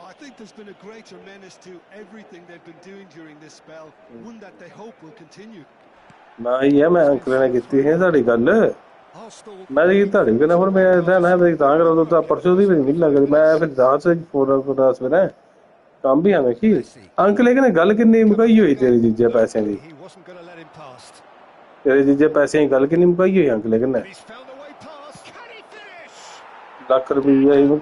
I think there's been a greater menace to everything they've been doing during this spell, one that they hope will continue. ਨਾ ਹੀ ਹੈ ਮੈਂ ਅੰਕਲ ਨੇ ਕੀਤੀ ਹੈ ਤੁਹਾਡੀ ਗੱਲ Arsenal. ਮੈਂ ਜੀ ਤੁਹਾਡੀ ਗੱਲ ਹੁਣ ਮੈਂ ਤਾਂ ਨਾ ਵੀ ਤਾਂ ਕਰਾਂ ਤਾਂ ਪਰਸੋਂ ਦੀ ਵੀ ਨਹੀਂ ਲੱਗਦੀ ਮੈਂ ਫਿਰ ਦਾਸ ਫੋਟੋ ਸਵੇਰੇ ਕੰਮ ਵੀ ਆਵੇਂ ਕੀ ਅੰਕਲ ਇਹ ਕਹਿੰਦੇ ਗੱਲ ਕਿੰਨੀ ਮੁਕਾਈ ਹੋਈ ਤੇਰੀ ਜੀਜੇ ਪੈਸਿਆਂ ਦੀ He wasn't going to let him past. ਤੇਰੇ ਜੀਜੇ ਪੈਸਿਆਂ ਦੀ ਗੱਲ ਕਿੰਨੀ ਮੁਕਾਈ ਹੋਈ ਅੰਕਲ ਇਹ ਕਹਿੰਦੇ He's found a way past. Can he finish? Lakh ਰੁਪਈਆ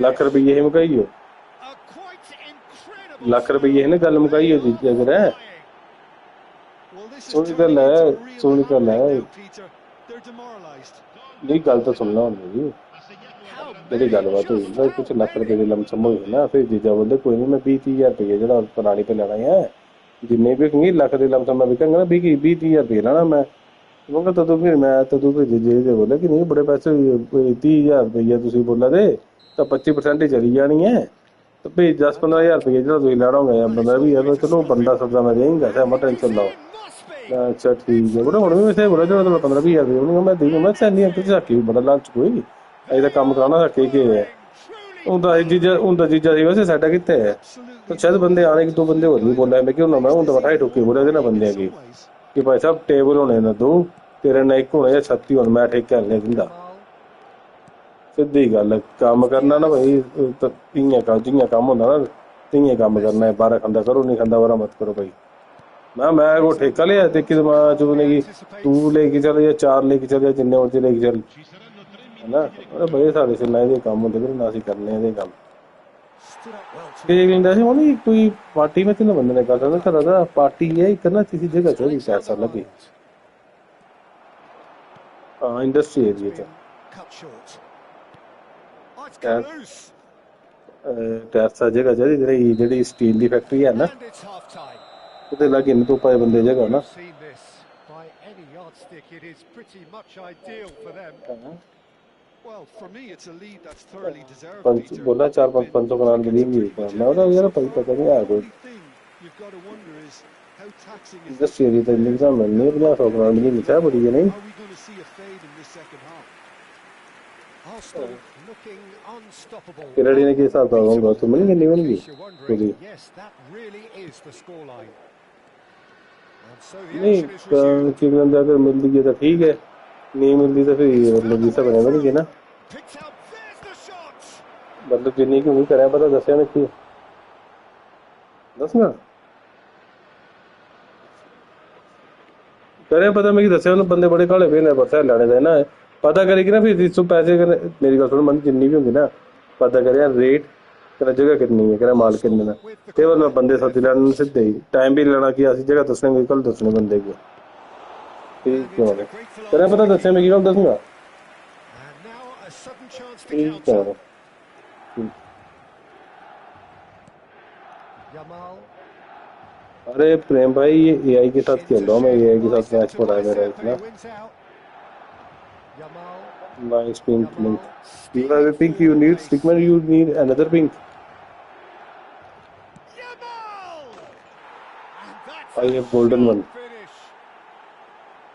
ਲੱਖ ਰੁਪਈਏ ਹੀ ਮੁਕਾਈ ਹੋ A quite incredible. ਲੱਖ ਰੁਪਈਏ ਇਹਨੇ ਗੱਲ ਮੁਕਾਈ ਹੋ ਜੀਜੇ ਅਗਰ ਹੈ Well, this is ਸੋਹਣੀ turning ਗੱਲ ਹੈ into a real ਸੋਹਣੀ ਗੱਲ ਹੈ heartbreak now, Peter. They're demoralised. ਨਹੀਂ ਗੱਲ ਤਾਂ ਸੁਣਨਾ ਹੁੰਦੀ ਜੀ ਜਿਹੜੀ ਗੱਲਬਾਤ ਹੋਈ ਨਾ ਕੁਝ ਲੱਖ ਰੁਪਏ ਦੀ ਲਮਸਮ ਹੋਈ ਨਾ ਫਿਰ ਜੀਜਾ ਬੋਲਦੇ ਕੋਈ ਨਹੀਂ ਮੈਂ 20-30,000 ਰੁਪਏ ਜਿਹੜਾ ਪੁਰਾਣੀ ਤੇ ਲੈਣਾ ਹੈ ਜਿੰਨੇ ਵੀ ਕਹੀ ਲੱਖ ਦੇ ਲਮਸਮ ਮੈਂ ਵਿਕਾਂਗਾ ਨਾ 20-30,000 ਰੁਪਏ ਲੈਣਾ ਮੈਂ ਕਹੂੰਗਾ ਤਦੋਂ ਫਿਰ ਜੀਜੇ ਦੇ ਬੋਲੇ ਕਿ ਨਹੀਂ ਬੜੇ ਪੈਸੇ 30,000 ਰੁਪਏ ਤੁਸੀਂ ਬੋਲਾ ਦੇ ਤਾਂ 25% ਹੀ ਚਲੀ ਜਾਣੀ ਹੈ ਤਾਂ ਭਈ 10-15,000 ਰੁਪਏ ਜਿਹੜਾ ਤੁਸੀਂ ਲੈਣਾ ਹੋਗਾ ਬੰਦਾ ਵੀ ਯਾਰ ਚਲੋ ਬੰਦਾ ਸਬਜ਼ਾ ਮੈਂ ਦੇਂਗਾ ਸਾ ਮੈਂ ਟੈਨਸ਼ਨ ਲਾਓ अच्छा ठीक है बड़ा हुण भी वैसे बड़ा चलो 15-20 हज़ार देऊंगा मैं देऊंगा मैं सैनी अंकल झाकी बड़ा लांच कोई अजे काम कराना झाके के है उनका जीजा सी वैसे साडा कित्थे है तो शायद बंदे आने कि 2 बंदे और नहीं बोला मैं क्यों ना मैं उनका बठाई ठोके बोले देना बंदे की कि भाई साहब टेबल होने ना दो तेरे ना एक होने या 36 होने मैं ठेके हलने दिंदा सीधी गल काम करना ना भाई इयां जियां काम होंदा ना तियां काम करना है 12 खंदा करो नहीं खंदा 12 मत करो भाई मैं को ठेका लिया देखी जो की तू लेके चल या 4 लेके चल या जिन्ने मर्जी लेके चल है ना अरे भाई साढ़े से ना ये काम होंगे ना असीं करने ये काम देख लेंदा सी ਉਹਨੇ ਕੋਈ ਪਾਰਟੀ ਵਿੱਚ ਨਾ ਬੰਦੇ ਨੇ ਕਰਦਾ ਨਾ ਘਰ ਦਾ ਪਾਰਟੀ ਹੈ ਇੱਕ ਨਾ ਕਿਸੇ ਜਗ੍ਹਾ ਚਾਹੀਦੀ ਪੈਸਾ ਲੱਗੇ ਹਾਂ ਇੰਡਸਟਰੀ ਏਰੀਆ ਚ ਟੈਰਸਾ ਜਗ੍ਹਾ ਚਾਹੀਦੀ ਜਿਹੜੀ ਸਟੀਲ ਦੀ ਫੈਕਟਰੀ ਹੈ ਨਾ ਉਹਦੇ ਲਾਗੇ ਨੇ ਤੋਂ ਪਾਏ ਬੰਦੇ ਜਗ੍ਹਾ ਨਾ Well, for me, it's a lead that's thoroughly deserved, Peter. बोला 4-500 कनाल मिली मैं बोला यार भाई पता नहीं आ The कोई only thing you've got to wonder is how taxing is this industry area तो निकला मिलने 50 कनाल मिली मिला बड़ी है नहीं Are we going to see a fade in this second half? Arsenal looking unstoppable. Kirari ने के साथ आऊंगा तो मिल गई नहीं बन गई Yes, that really is the scoreline. And so the नहीं action is resumed. कि अगर मिल गई तो ठीक है नहीं मिलती तो फिर मतलब जैसा बनेगा नहीं ना Picked out. There's the shot. मतलब जिन्नी की उम्मीद करें पता दसिया नहीं की दस ना करें पता मैं दसिया उन्होंने बंदे बड़े काले पे पता लैने देना है पता करेगी ना फिर इसको पैसे मेरी गल सुन मन जिन्नी भी होंगी ना पता करे रेट तेरा जगह कितनी है तेरा माल कितने ना केवल मैं बंदे साथी लैने सीधे ही टाइम भी लेना कि असी जगह दसने कल दसने बंदे को ठीक है तेरा पता दसिया मैं कल दसूंगा And now a sudden chance to ठीक counter. है Yamal. अरे प्रेम भाई ये एआई के साथ खेल रहा हूँ मैं एआई के साथ मैच हो रहा है मेरा Bicep, but इतना he wins out. Yamal. Nice pink Yamal. Link you have a pink you need stickman you need another pink Yamal. And that's I a have golden sharp one finish.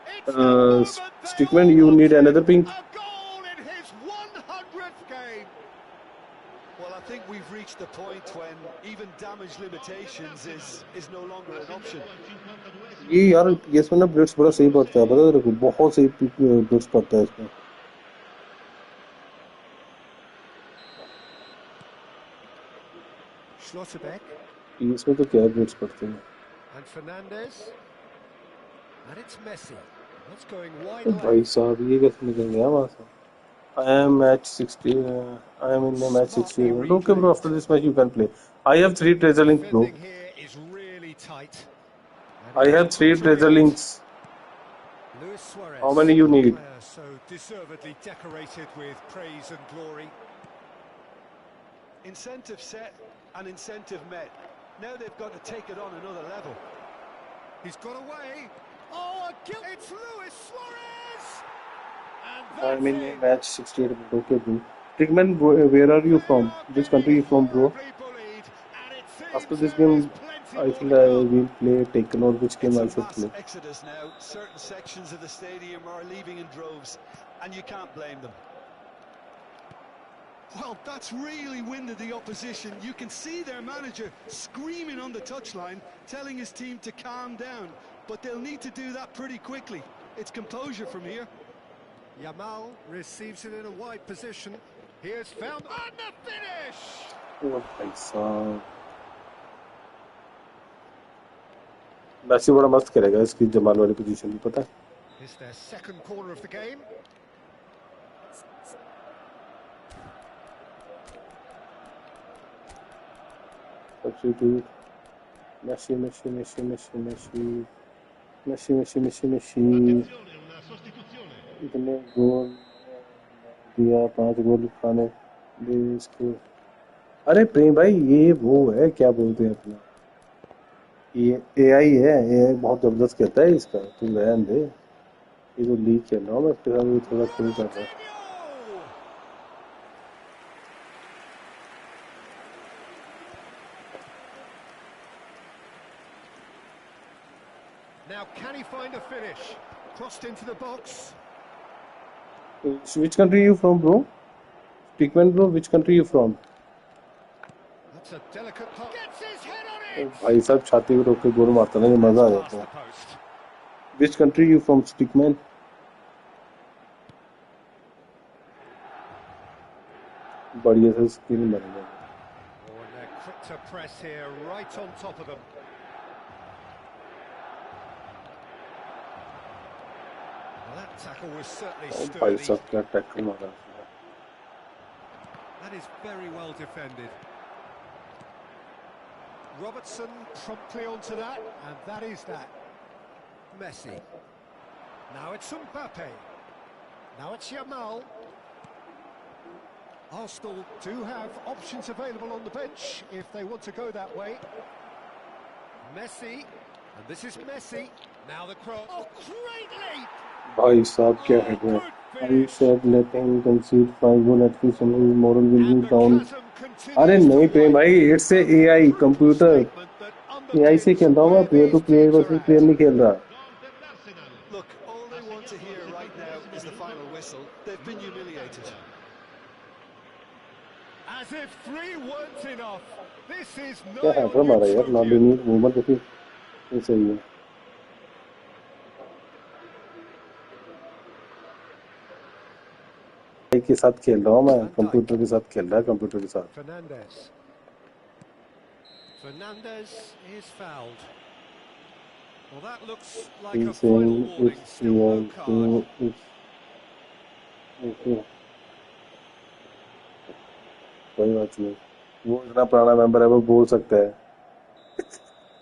It's the moment they stickman all you need wanted. another pink A goal in his 100th game. Well, I think we've reached the point when even damage limitations is no longer an option. ये यार इसमें ना Blitz बड़ा सही पड़ता है पता है तेरे को बहुत सही ब्लिट्स पड़ता है इसमें Schlotterbeck. इसमें तो क्या ब्लिट्स पड़ते हैं And Fernandez. And it's Messi. That's going तो wide भाई left. साहब ये कैसे निकल गया वहाँ से I am match 60 I am in the match 60 okay bro after this match you can play I have 3 treasure links bro Defending here is really tight. I have 3 treasure links Luis Suarez. how many you need Player so deservedly decorated with praise and glory. Incentive set and incentive met. Now they've got to take it on another level. He's got away. Oh, a kill. It's Luis Suarez. And I am in that's the it. match 68 okay bro Trickman where are you from which country you from bro after this game I think I will play Taken or which game I It's a should mass play exodus now. Certain sections of the stadium are leaving in droves, and you can't blame them. Well, that's really winded the opposition. You can see their manager screaming on the touchline, telling his team to calm down. But they'll need to do that pretty quickly. It's composure from here. Yamal receives it in a wide position. He has found and the finish. oh भाई साहब मैसी बड़ा मस्त करेगा इसकी जमाल वाली position भी पता है It's their second corner of the game. substitute Messi इतने गोल दिया 5 गोल खाने दे इसको अरे प्रेम भाई ये वो है क्या बोलते हैं अपना ये एआई है एआई बहुत जबरदस्त कहता है इसका तुम रहने दे ये तो लीक चल रहा हूँ मैं इसके साथ थोड़ा खेल कर रहा हूँ Now, can he find a finish? Crossed into the box. Which country are you from, bro? Stickman, bro. Which country are you from? That's a delicate pass. Gets his head on it. भाई साहब छाती पे रोक के गोल मारता ना, ये मजा आ जाता है. Which country are you from, Stickman? बढ़िया से स्किल बनेगा. Oh, and they're quick to press here, right on top of them. Well, that tackle was certainly sturdy. भाई साहब क्या टैकल मारा. That is very well defended. Robertson promptly onto that, and that is that. Messi. Now it's Mbappe. Now it's Yamal. Arsenal do have options available on the bench if they want to go that way. Messi, and this is Messi. Now the cross. Oh, great leap! भाई साहब क्या है वो? I said let him concede 5 goals at least and his moral will be down. अरे नहीं प्रेम भाई, it's a AI computer. AI से खेल रहा हूँ मैं, player to player versus player नहीं खेल रहा. Look, all they want to hear right now is the final whistle. They've been humiliated. As if 3 weren't enough. This is क्या है वो हमारा यार, ना लिनी मूवमेंट देखिए, ये सही है. AI के साथ खेल रहा हूँ मैं, कंप्यूटर के साथ खेल रहा है, कंप्यूटर के साथ. Fernandez is fouled. Well, that looks like a final warning. Still no card. कोई बात नहीं, वो इतना पुराना मेंबर है, वो बोल सकता है.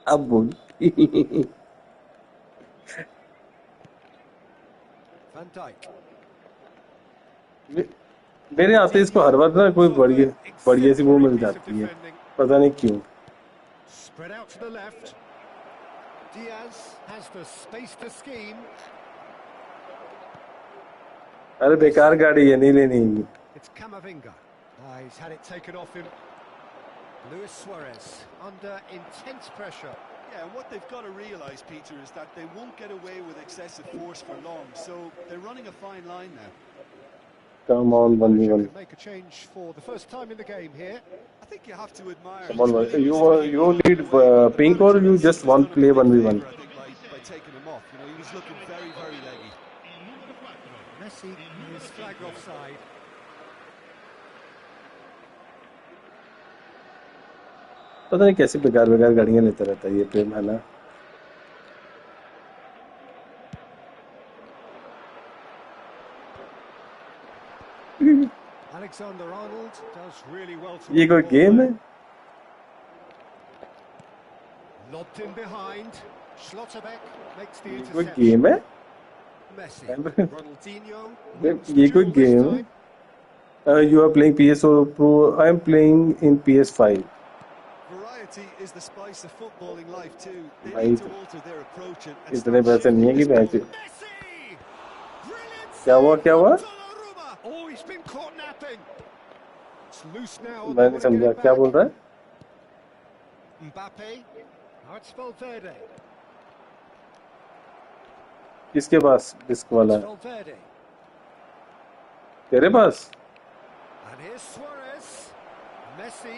अब बोल. Van Dijk. मेरे आते इसको हर बार ना कोई बढ़िया सी वो मिल जाती है, पता नहीं क्यों. Spread out to the left. Diaz has the space to scheme. अरे बेकार गाड़ी है, नहीं लेनी. It's Camavinga. He's had it taken off him. Luis Suarez under intense pressure. Yeah, and what they've got to realise, Peter, is that they won't get away with excessive force for long. So they're running a fine line now. Come on, 1v1. Make a change for the first time in the game here. I think you have to admire. Come on, you need pink or you just want play 1v1? I think by taking him off, you know, he was looking very, very leggy. Messi is flagged offside. पता नहीं कैसे बेकार गाड़ियां लेता रहता है ये प्रेम, है ना. Alexander-Arnold does really well to. ये कोई गेम है? Lobbed in behind. Schlotterbeck makes the ये कोई interception. गेम है? Messi. Ronaldinho. ये कोई गेम है? You are playing PS or Pro? I am playing in PS5. Variety is the spice of footballing life too. They need to alter their approach and इतने पैसे नहीं है कि पैसे. Messi! Brilliant! क्या हुआ? Oh, he's been caught napping. It's loose now. मैं नहीं समझा क्या बोल रहा है. Mbappe. Now it's Valverde. किसके पास डिस्क वाला है? Valverde. तेरे पास? And here's Suarez. Messi.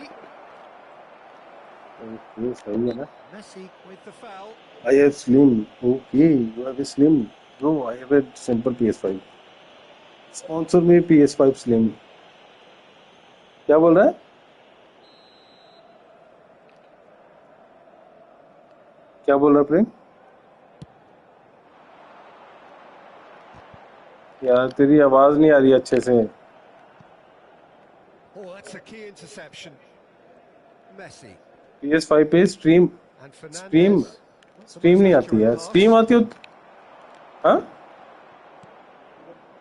ये सही है ना. Messi with the foul. I have slim. Okay, you have a slim. No, I have a simple PS5. Sponsor me PS5 Slim. क्या बोल रहा है? क्या बोल रहा है प्रेम? यार तेरी आवाज नहीं आ रही अच्छे से. Oh, that's a key interception. Messi. PS5 पे स्ट्रीम नहीं आती है. स्ट्रीम आती हो? हाँ?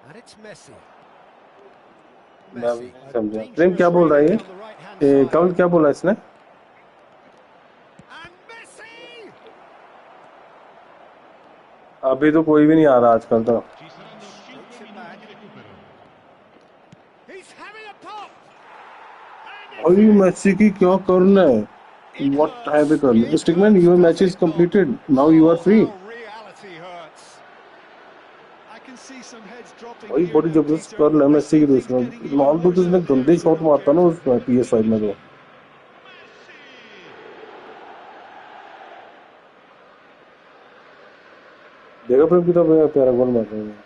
And it's Messi. मैं समझा. प्रेम क्या बोल रहा है ये? कल क्या बोला इसने? अभी तो कोई भी नहीं आ रहा आजकल तो. अरे मैसी की क्या करना है? What have you done? Stickman, your match is completed. Now you are free. भाई बड़ी जबरदस्त कर है मेसी की दूसरा रोनाल्डो तो इसने गंदे शॉट मारता ना उस PS5 में तो देखा प्रेम कितना प्यारा गोल मार रहे हैं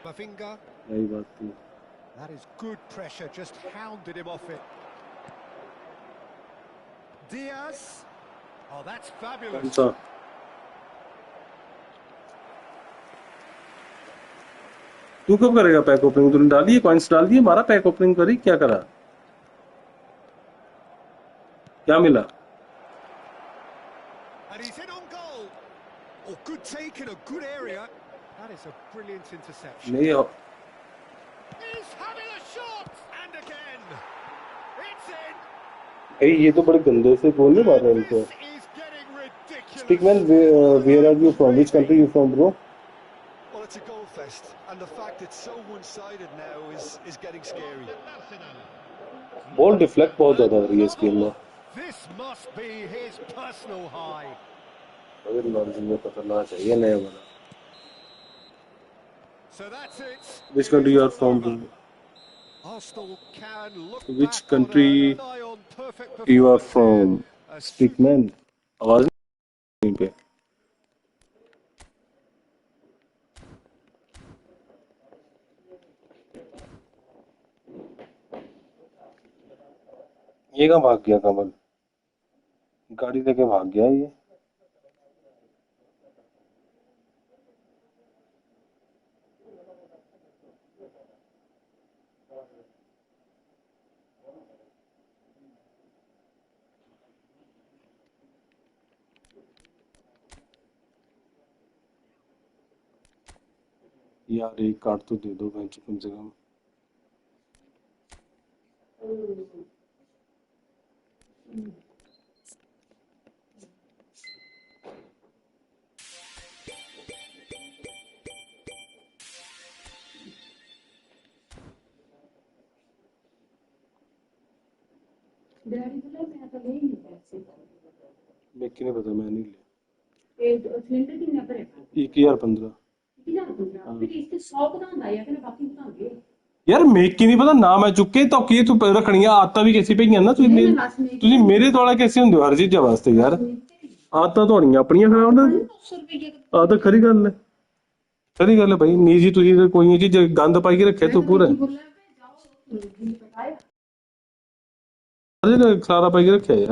Mavinga. यही बात थी That is good pressure, just hounded him off it. Diaz. Oh, that's fabulous. सा तू कब करेगा पैक ओपनिंग तूने डाली है कॉइंस डाल दिए हमारा पैक ओपनिंग करी क्या करा क्या मिला And he's in on goal. Oh, good take in a good area. That is a brilliant interception. नहीं He's having a shot! And again. It's in. भाई ये तो बड़े गंदे से गोल नहीं मार रहे इनको This is getting ridiculous. Stickman where are you from which country you from bro Well, it's a goal fest, and the fact it's so one-sided now is getting scary. Ball deflect बहुत ज्यादा हो रही है इस game में This must be his personal high. अगर lodging में पकड़ना चाहिए नया वाला So that's it. which country you are from bro? Arsenal can look Which back country on a nigh-on perfect you are performance from here. A Stickman आवाज नहीं पे ये कहाँ भाग गया कमल गाड़ी लेके भाग गया ये यार एक कार्ड तो दे दो बेंच कम से कम मैं किने पता मैं नहीं लिया 1015 यार मेक की नहीं पता ना मैं चुके तो की तू रखनियां आदतां भी कैसी पईयां ना ਤੁਸੀਂ ਮੇਰੇ ਦੁਆਲਾ कैसे ਹੁੰਦੇ ਹੋ ਹਰ ਚੀਜ਼ ਵਾਸਤੇ ਯਾਰ ਆਦਤਾਂ ਤੁਹਾਡੀਆਂ ਆਪਣੀਆਂ ਖਰਾਬ ਨੇ ਆ ਤਾਂ ਖਰੀ ਗੱਲ ਹੈ ਭਾਈ ਨੀ ਜੀ ਤੁਸੀਂ ਕੋਈ ਚੀਜ਼ ਗੰਦ ਪਾਈ ਕੇ ਰੱਖਿਆ ਤੂੰ ਪੂਰਾ ਅਰੇ ਖਲਾਰਾ ਪਾਈ ਕੇ ਰੱਖਿਆ ਯਾਰ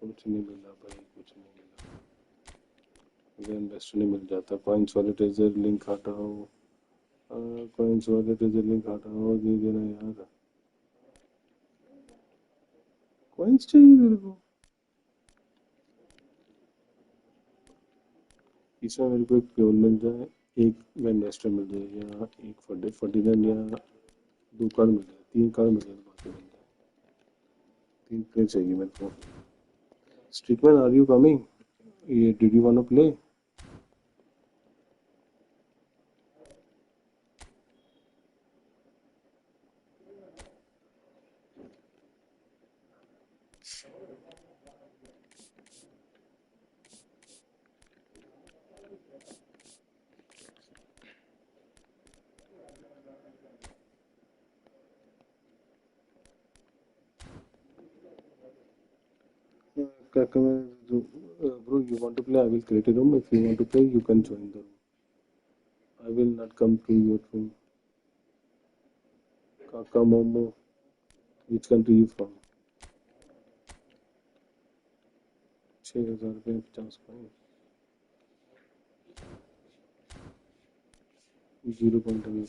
कुछ नहीं मिला भाई कुछ नहीं मिला अगर इन्वेस्टर नहीं मिल जाता कॉइंस वाले ट्रेजर लिंक हटाओ कॉइंस वाले ट्रेजर लिंक हटाओ दे देना यार कॉइंस चाहिए तेरे को इसमें मेरे को एक प्योर मिल जाए एक इन्वेस्टर मिल जाए या एक फर्टिलाइजर या 2 कार्ड मिल जाए 3 कार्ड मिल जाए बाकी मिल जाए 3 प्लेयर चाहिए मेरे को स्ट्रिकमैन आर यू कमिंग ये did you want to play bro, you want to play? I will create a room. If you want to play, you can join the room. I will not come to your room. Kaka Momo, which country you from? 6,000 रुपये 50 coin 0 point अभी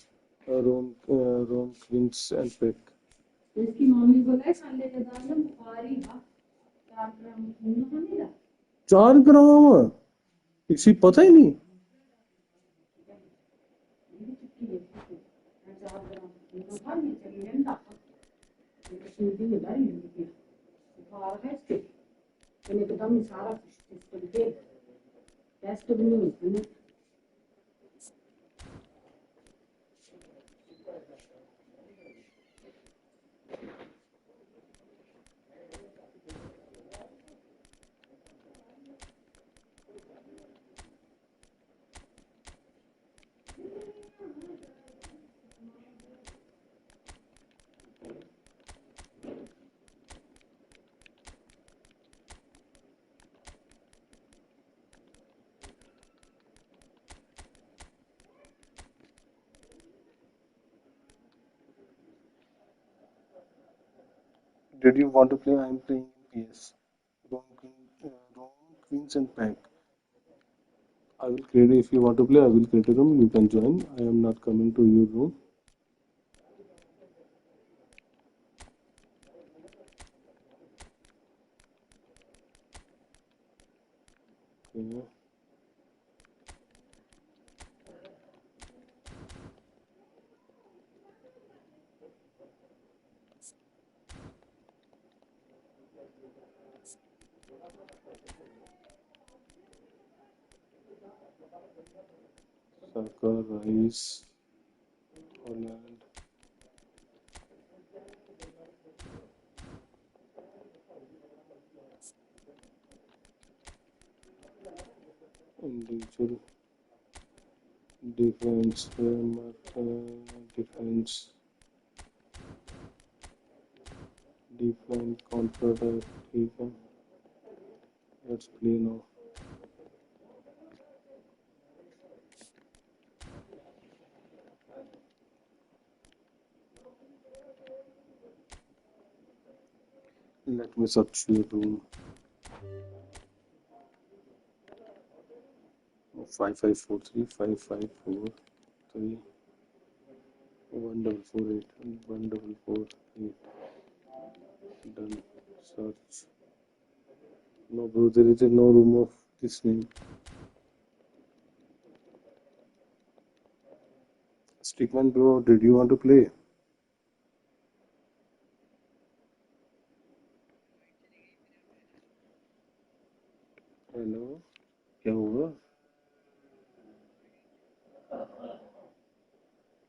रोम queen's and pack इसकी mummy बोला है Sunday के दाल में बुखारी बा 4 ग्राम खून नहीं रहा 4 ग्राम किसी पता ही नहीं ये चुटकी देखो 4 ग्राम खून था नहीं चली लेंदा ये सूजी में डाल ली बुखार है इसके मैंने एकदम सारा कुछ इसको दे टेस्ट भी नहीं हुई Did you want to play? I am playing in PS. Rome Queens and Pack. I will create. If you want to play, I will create a room. You can join. I am not coming to your room. Okay. Soccer, Rice, Holland. Individual defense, defense, counter attack. ठीक है. Let's play now. Let me search your room. 5543 5543 1448 1448. Done. Search. No, bro, there is no room of this name. Stickman, bro, did you want to play? Hello? क्या हुआ?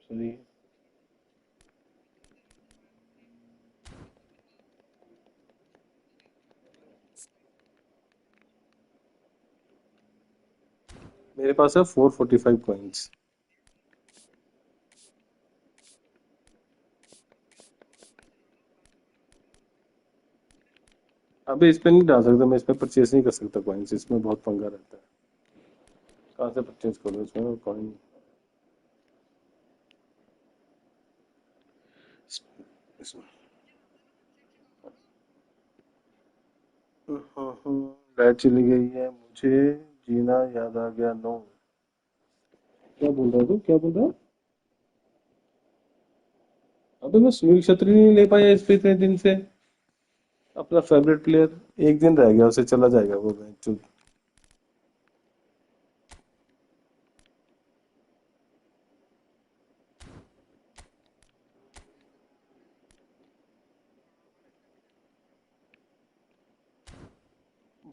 Sorry. मेरे पास है 445 coins. अबे इस पे नहीं डाल सकता मैं. इस पे परचेस नहीं कर सकता कॉइन्स. इसमें बहुत पंगा रहता है. कहाँ से परचेस करूँ इसमें कॉइन? लाइट चली गई है. मुझे जीना याद आ गया. नो. क्या बोल रहा तू? क्या बोल रहा? अबे मैं सुनील छेत्री नहीं ले पाया इस पे इतने दिन से. अपना फेवरेट प्लेयर. एक दिन रह गया उसे चला जाएगा वो मैच.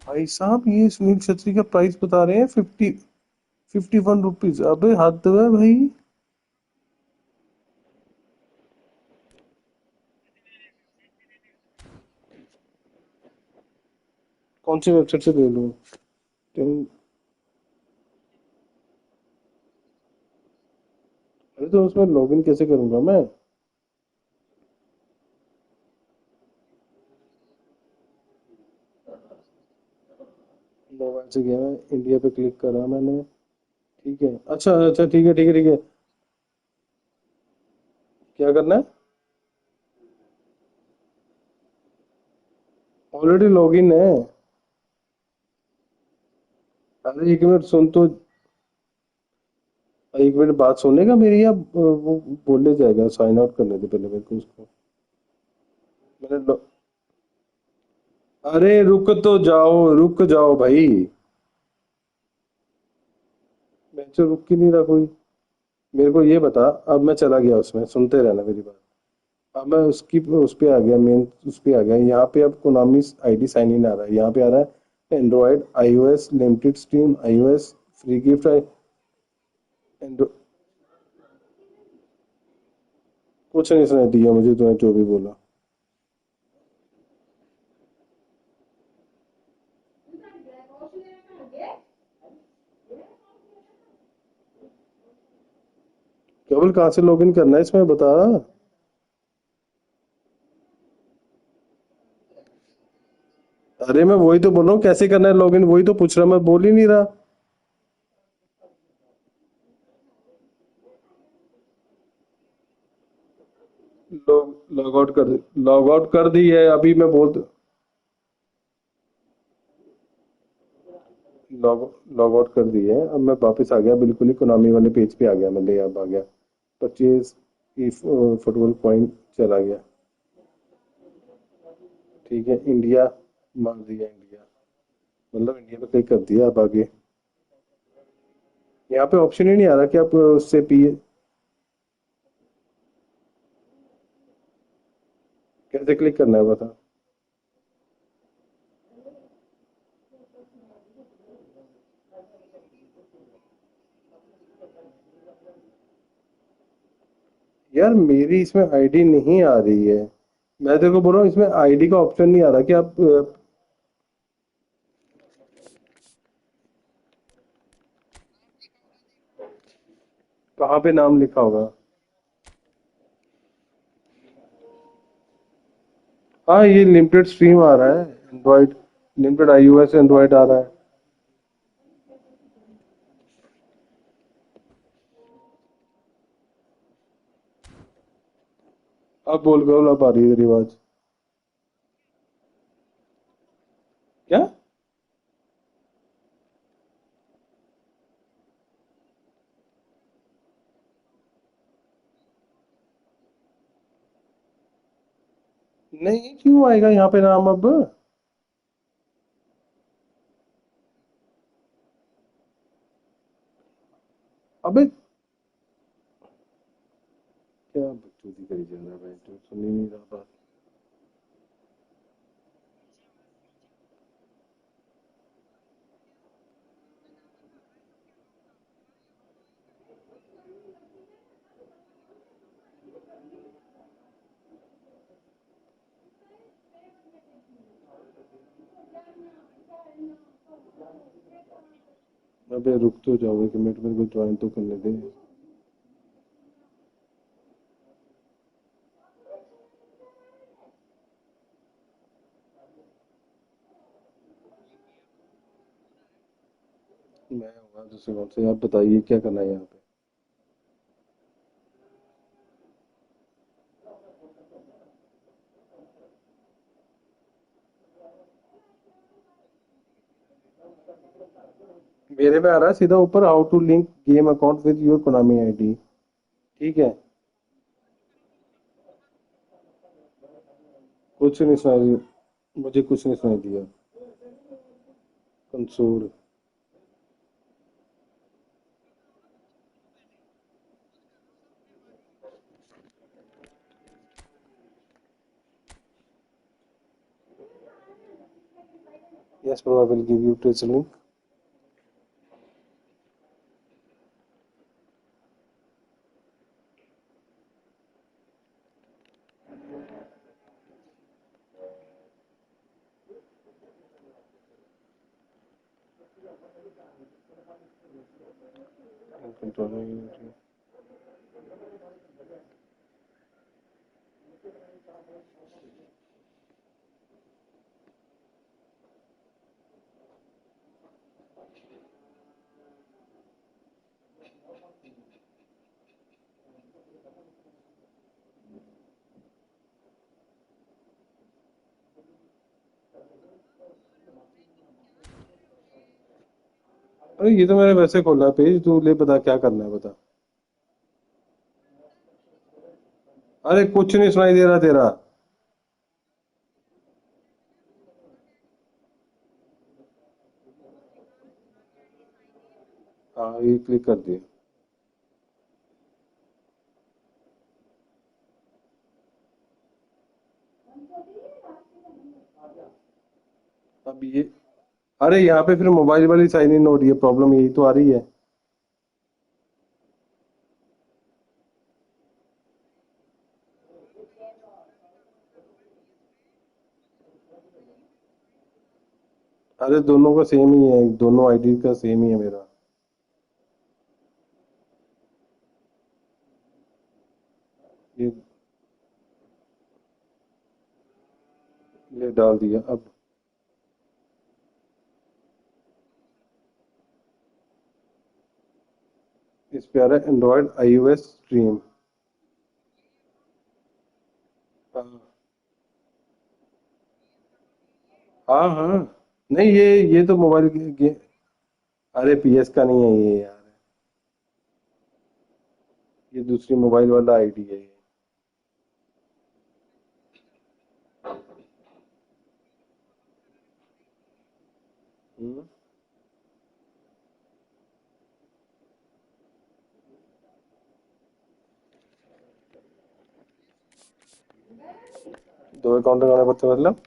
भाई साहब ये सुनील छेत्री का प्राइस बता रहे हैं 51 रुपीज. अबे हद है भाई. कौन सी वेबसाइट से ले लूं? अरे तो उसमें लॉगिन कैसे करूंगा मैं? मोबाइल से गया. इंडिया पे क्लिक करा मैंने. ठीक है, अच्छा अच्छा, ठीक है ठीक है ठीक है। क्या करना है? ऑलरेडी लॉगिन है। अरे एक मिनट सुन तो, एक मिनट बात सुनने का मेरी, या वो बोलने जाएगा? साइन आउट करने दे पहले मेरे को उसको। मैंने अरे रुक तो जाओ, रुक जाओ भाई। मैं तो रुक ही नहीं रहा कोई। मेरे को ये बता, अब मैं चला गया उसमें, सुनते रहना मेरी बात। अब मैं उसकी उस पे आ गया, मेन उस पे आ गया। यहाँ पे अब कोनामी आईडी साइन इन आ रहा है, यहाँ पे आ रहा है Android iOS limited stream iOS free gift. कुछ नहीं सुनाई दिया मुझे, तूने जो भी बोला। केवल कहाँ से लॉगिन करना है इसमें बता। अरे मैं वही तो बोल रहा हूँ, कैसे करना है लॉगिन, वही तो पूछ रहा, मैं बोल ही नहीं रहा। लॉग आउट कर, लॉग आउट कर दी है अभी, मैं बोल। लॉग लॉग आउट कर दी है, अब मैं वापस आ गया, बिल्कुल ही कोनामी वाले पेज पे आ गया, मैं ले अब आ गया। परचेज ई फुटबॉल पॉइंट चला गया। ठीक है, इंडिया मार दिया, इंडिया मतलब इंडिया पे क्लिक कर दिया। अब आगे यहाँ पे ऑप्शन ही नहीं आ रहा कि आप उससे पी, कैसे क्लिक करना है बता। यार मेरी इसमें आईडी नहीं आ रही है। मैं तेरे को बोल रहा हूँ, इसमें आईडी का ऑप्शन नहीं आ रहा कि आप कहाँ पे नाम लिखा होगा। हाँ ये लिमिटेड स्ट्रीम आ रहा है, एंड्रॉइड लिमिटेड आईओएस एंड्रॉइड आ रहा है। अब बोल गए, अब आ रही है तेरी आवाज। क्या? नहीं क्यों आएगा यहाँ पे नाम अब? अबे क्या बकचोदी करी जा रहा है भाई, तो सुन ही नहीं रहा बात। अबे रुक तो जाओ एक मिनट, मेरे को ज्वाइन तो करने दे। मैं हूँ दूसरे कौन से, आप बताइए क्या करना है यहाँ पे। मेरे में आ रहा है सीधा ऊपर, how to link game account with your Konami ID. ठीक है, कुछ नहीं सुनाई, मुझे कुछ नहीं सुनाई दिया। Console. Yes bro, I will give you trace link. अरे ये तो मैंने वैसे खोला पेज, तू ले बता क्या करना है बता। अरे कुछ नहीं सुनाई दे रहा तेरा। हाँ ये क्लिक कर दिया। अब ये, अरे यहाँ पे फिर मोबाइल वाली साइन इन हो रही है, प्रॉब्लम यही तो आ रही है। अरे दोनों का सेम ही है, दोनों आईडी का सेम ही है मेरा। ये डाल दिया अब। इस पे आ रहा है एंड्रॉयड आईओएस स्ट्रीम। हाँ हाँ हाँ। नहीं ये तो मोबाइल अरे पीएस का नहीं है ये यार, ये दूसरी मोबाइल वाला आईडी है ये। हम्म। दो अकाउंट लगाना पड़ता है मतलब।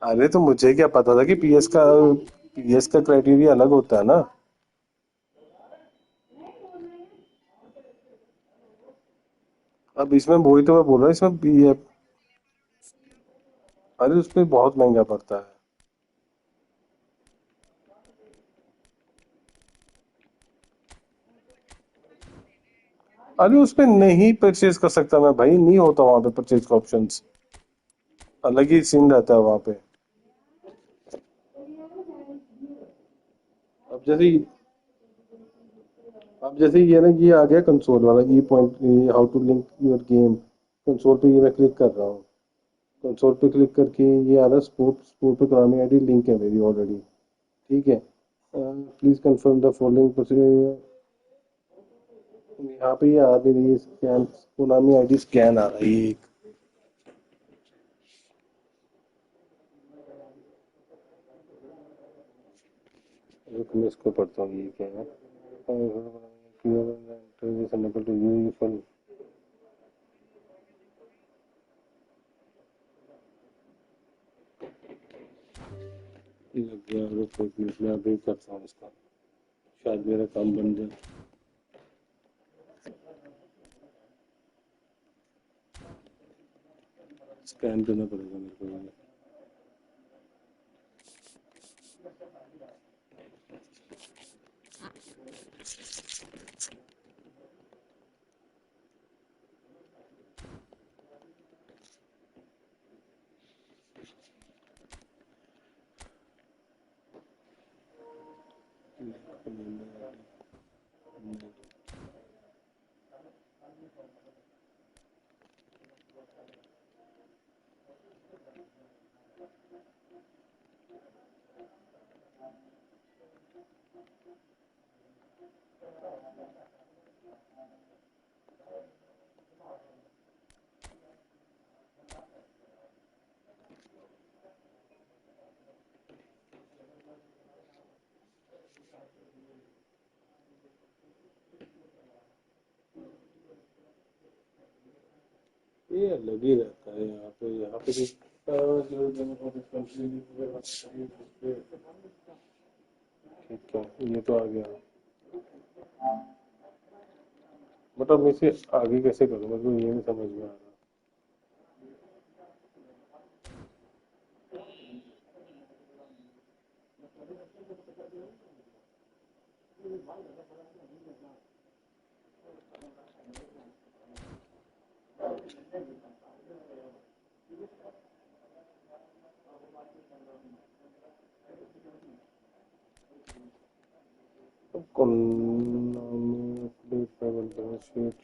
अरे तो मुझे क्या पता था कि पीएस का क्राइटेरिया अलग होता है ना। अब इसमें वही तो मैं बोल रहा हूँ, इसमें अरे उसमें बहुत महंगा पड़ता है। अरे उसमें नहीं परचेज कर सकता मैं भाई, नहीं होता वहां पे परचेज का ऑप्शंस, अलग ही सीन रहता है वहां पे। अब जैसे अब जैसे ये ना, ये आ गया कंसोल वाला, e point, how to link your game. Console पे ये मैं क्लिक कर रहा हूँ। कंसोल पे क्लिक करके ये आ रहा है स्पोर्ट, स्पोर्ट पे Konami आईडी लिंक है मेरी ऑलरेडी। ठीक है, please confirm the following procedure. यहाँ पे ये आ भी रही है स्कैन, Konami आईडी स्कैन आ रहा है ये एक। रुक मैं इसको पढ़ता हूँ, ये क्या है। लग गया, रुक एक मिनट मैं अभी करता हूँ इसका, शायद मेरा काम बन जाए। स्कैन करना पड़ेगा मेरे को ये। ये अलग ही रहता है यहाँ पे भी, ठीक है ये तो आ गया। मतलब मैं इसे आगे कैसे करूँ, मतलब ये नहीं समझ में आ रहा। अब कौन bullshit.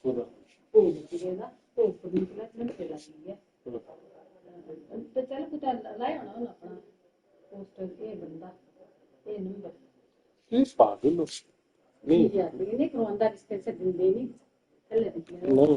पूरा तो चल कुछ लाया होना ना अपना पोस्टर ये बंदा ये नंबर ये पागल हो नहीं यार ये करवांदा इसके से देनी नहीं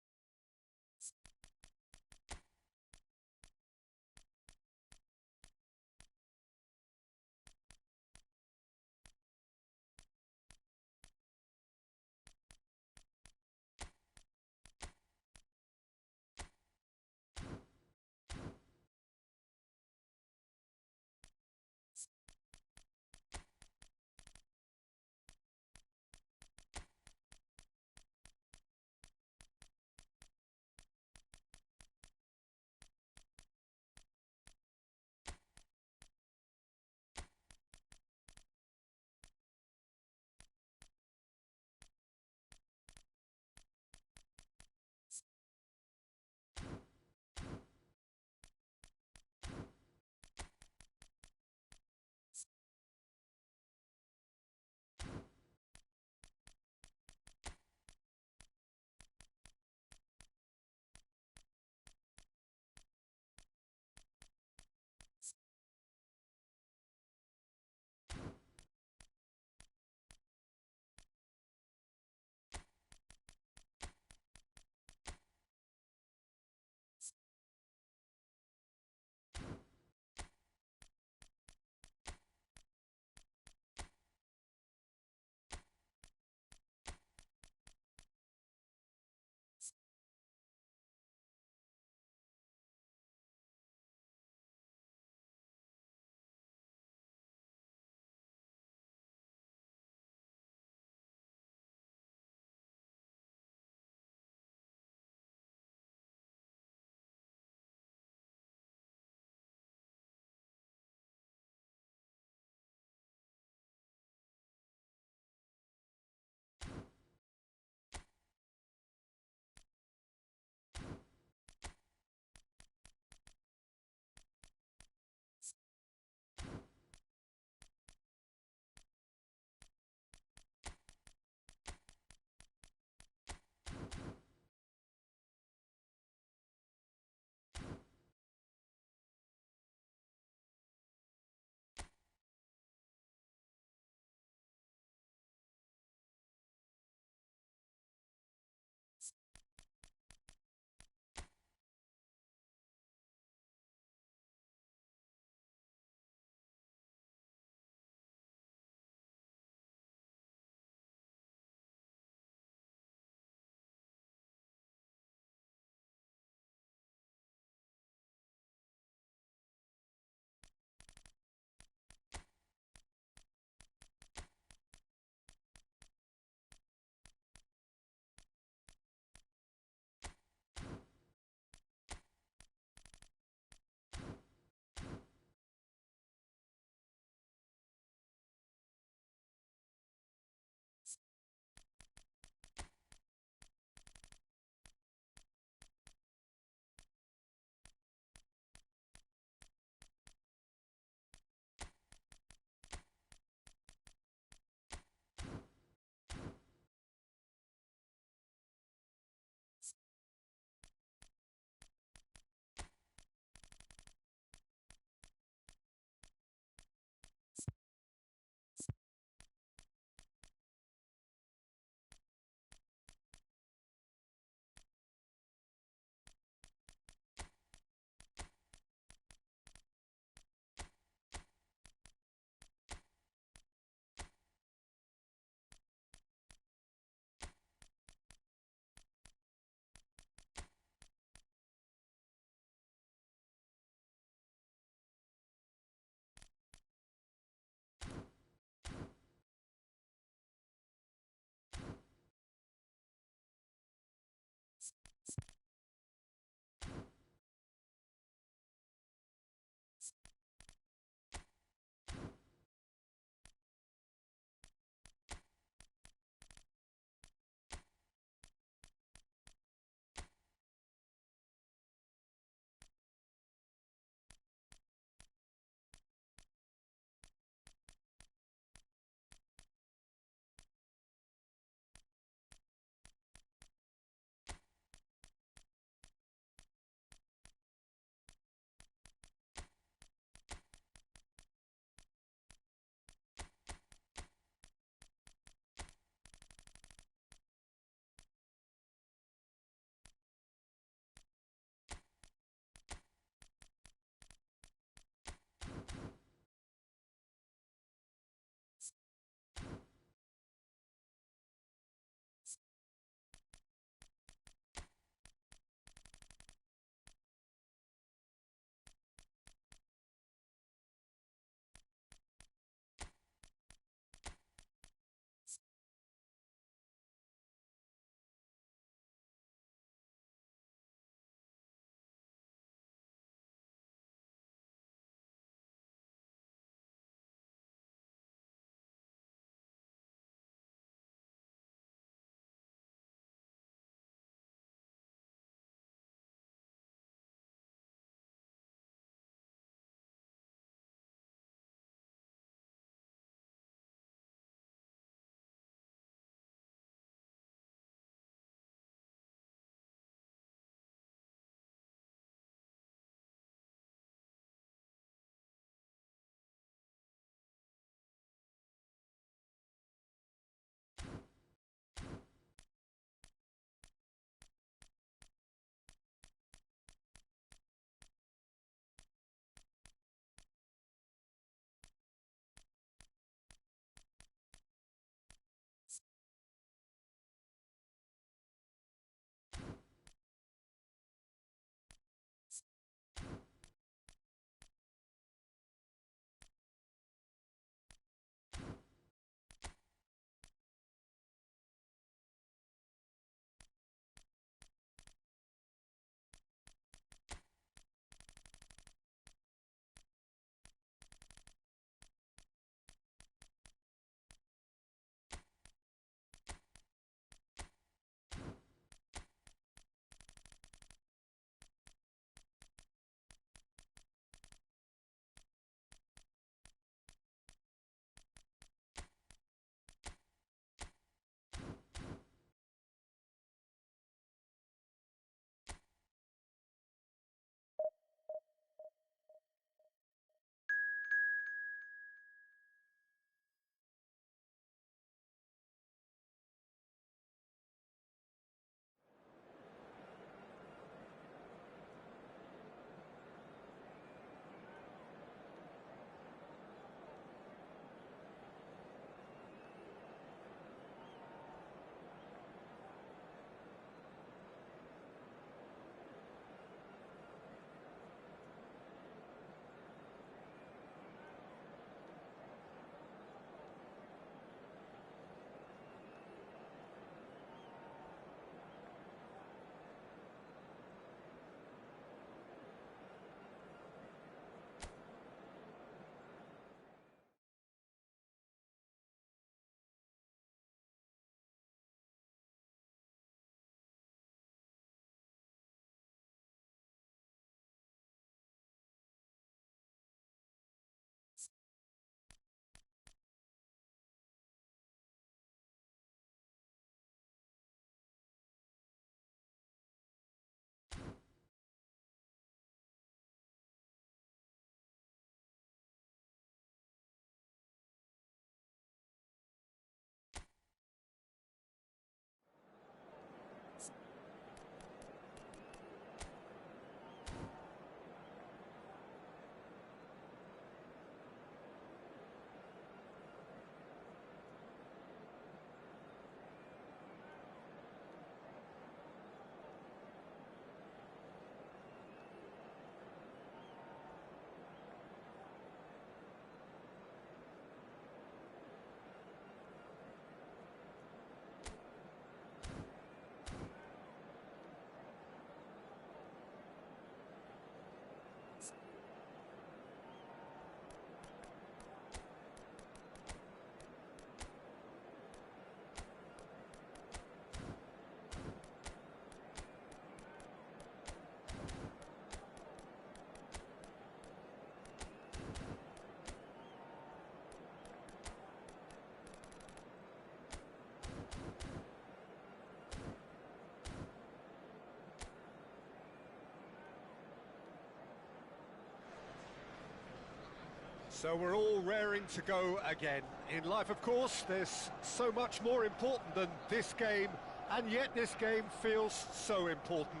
So we're all raring to go again. In life, of course, there's so much more important than this game, and yet this game feels so important.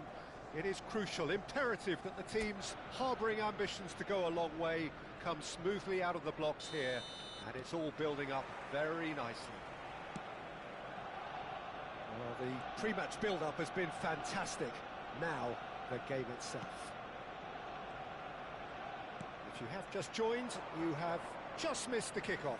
It is crucial, imperative that the teams harbouring ambitions to go a long way come smoothly out of the blocks here, and it's all building up very nicely. Well, the pre-match build-up has been fantastic. Now, the game itself. If you have just joined, you have just missed the kickoff.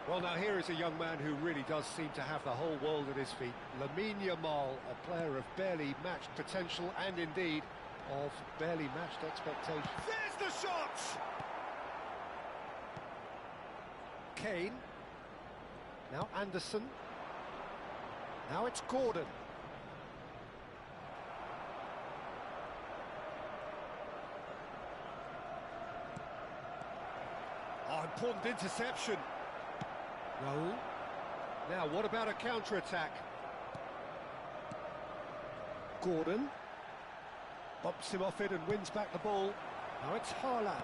Well, now here is a young man who really does seem to have the whole world at his feet. Lamine Yamal, a player of barely matched potential and indeed of barely matched expectations. There's the shot! Kane. Now Anderson. Now it's Gordon. Oh, important interception. No. Now, what about a counter-attack? Gordon. Bumps him off it and wins back the ball. Now it's Haaland.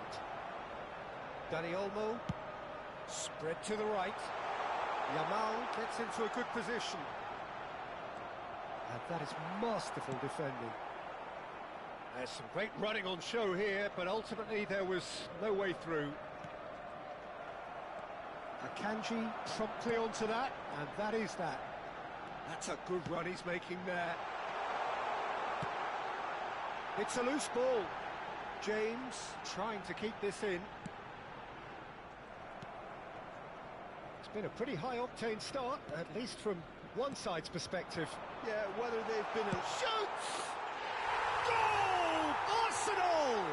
Dani Olmo. Spread to the right. Yamal gets into a good position. And that is masterful defending. There's some great running on show here, but ultimately there was no way through. Akanji promptly onto that, and that is that. That's a good run he's making there. It's a loose ball. James trying to keep this in. It's been a pretty high-octane start, at least from one side's perspective. Yeah, whether they've been a... Shoots! Goal! Arsenal!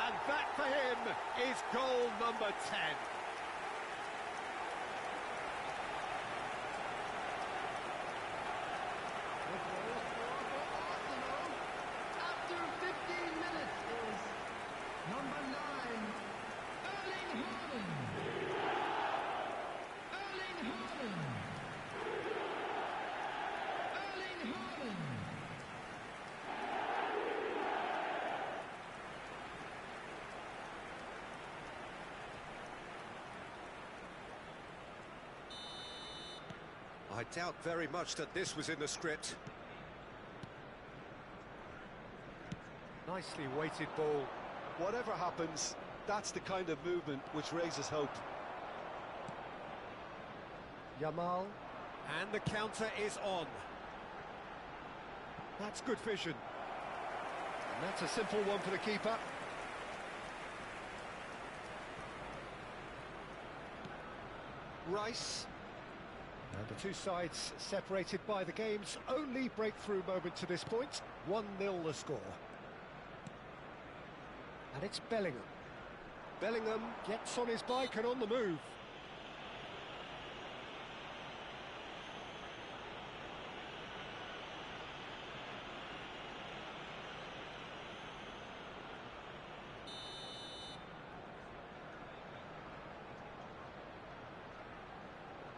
And that for him is goal number 10. I doubt very much that this was in the script. Nicely weighted ball. Whatever happens, that's the kind of movement which raises hope. Yamal, and the counter is on. That's good vision. And that's a simple one for the keeper. Rice. And the two sides separated by the game's only breakthrough moment to this point. 1-0 the score. And it's Bellingham. Bellingham gets on his bike and on the move.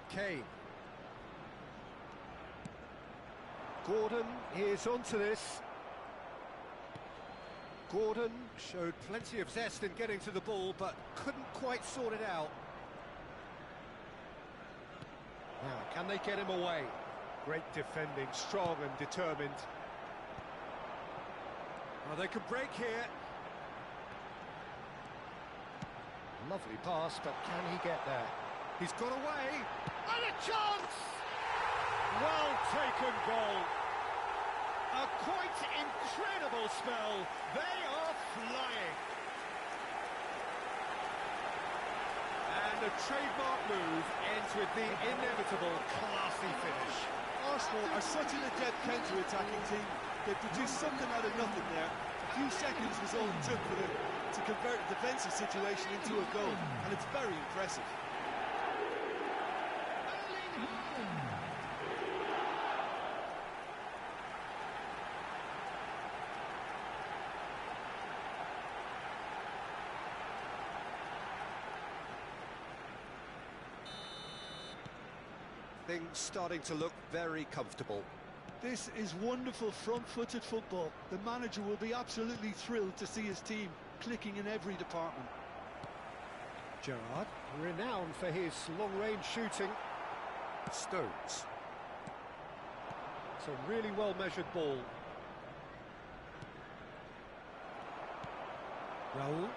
Kane. Gordon is onto this. Gordon showed plenty of zest in getting to the ball, but couldn't quite sort it out. Now, can they get him away? Great defending, strong and determined. Well, they could break here. Lovely pass, but can he get there? He's got away, and a chance! Well taken goal. A quite incredible spell. They are flying. And the trademark move ends with the inevitable classy finish. Arsenal are such an adept counter-attacking team. They produced something out of nothing there. A few seconds was all it took for them to convert a defensive situation into a goal, and it's very impressive. Things starting to look very comfortable. This is wonderful front-footed football. The manager will be absolutely thrilled to see his team clicking in every department. Gerrard, renowned for his long-range shooting. Stones. It's a really well-measured ball. Raul.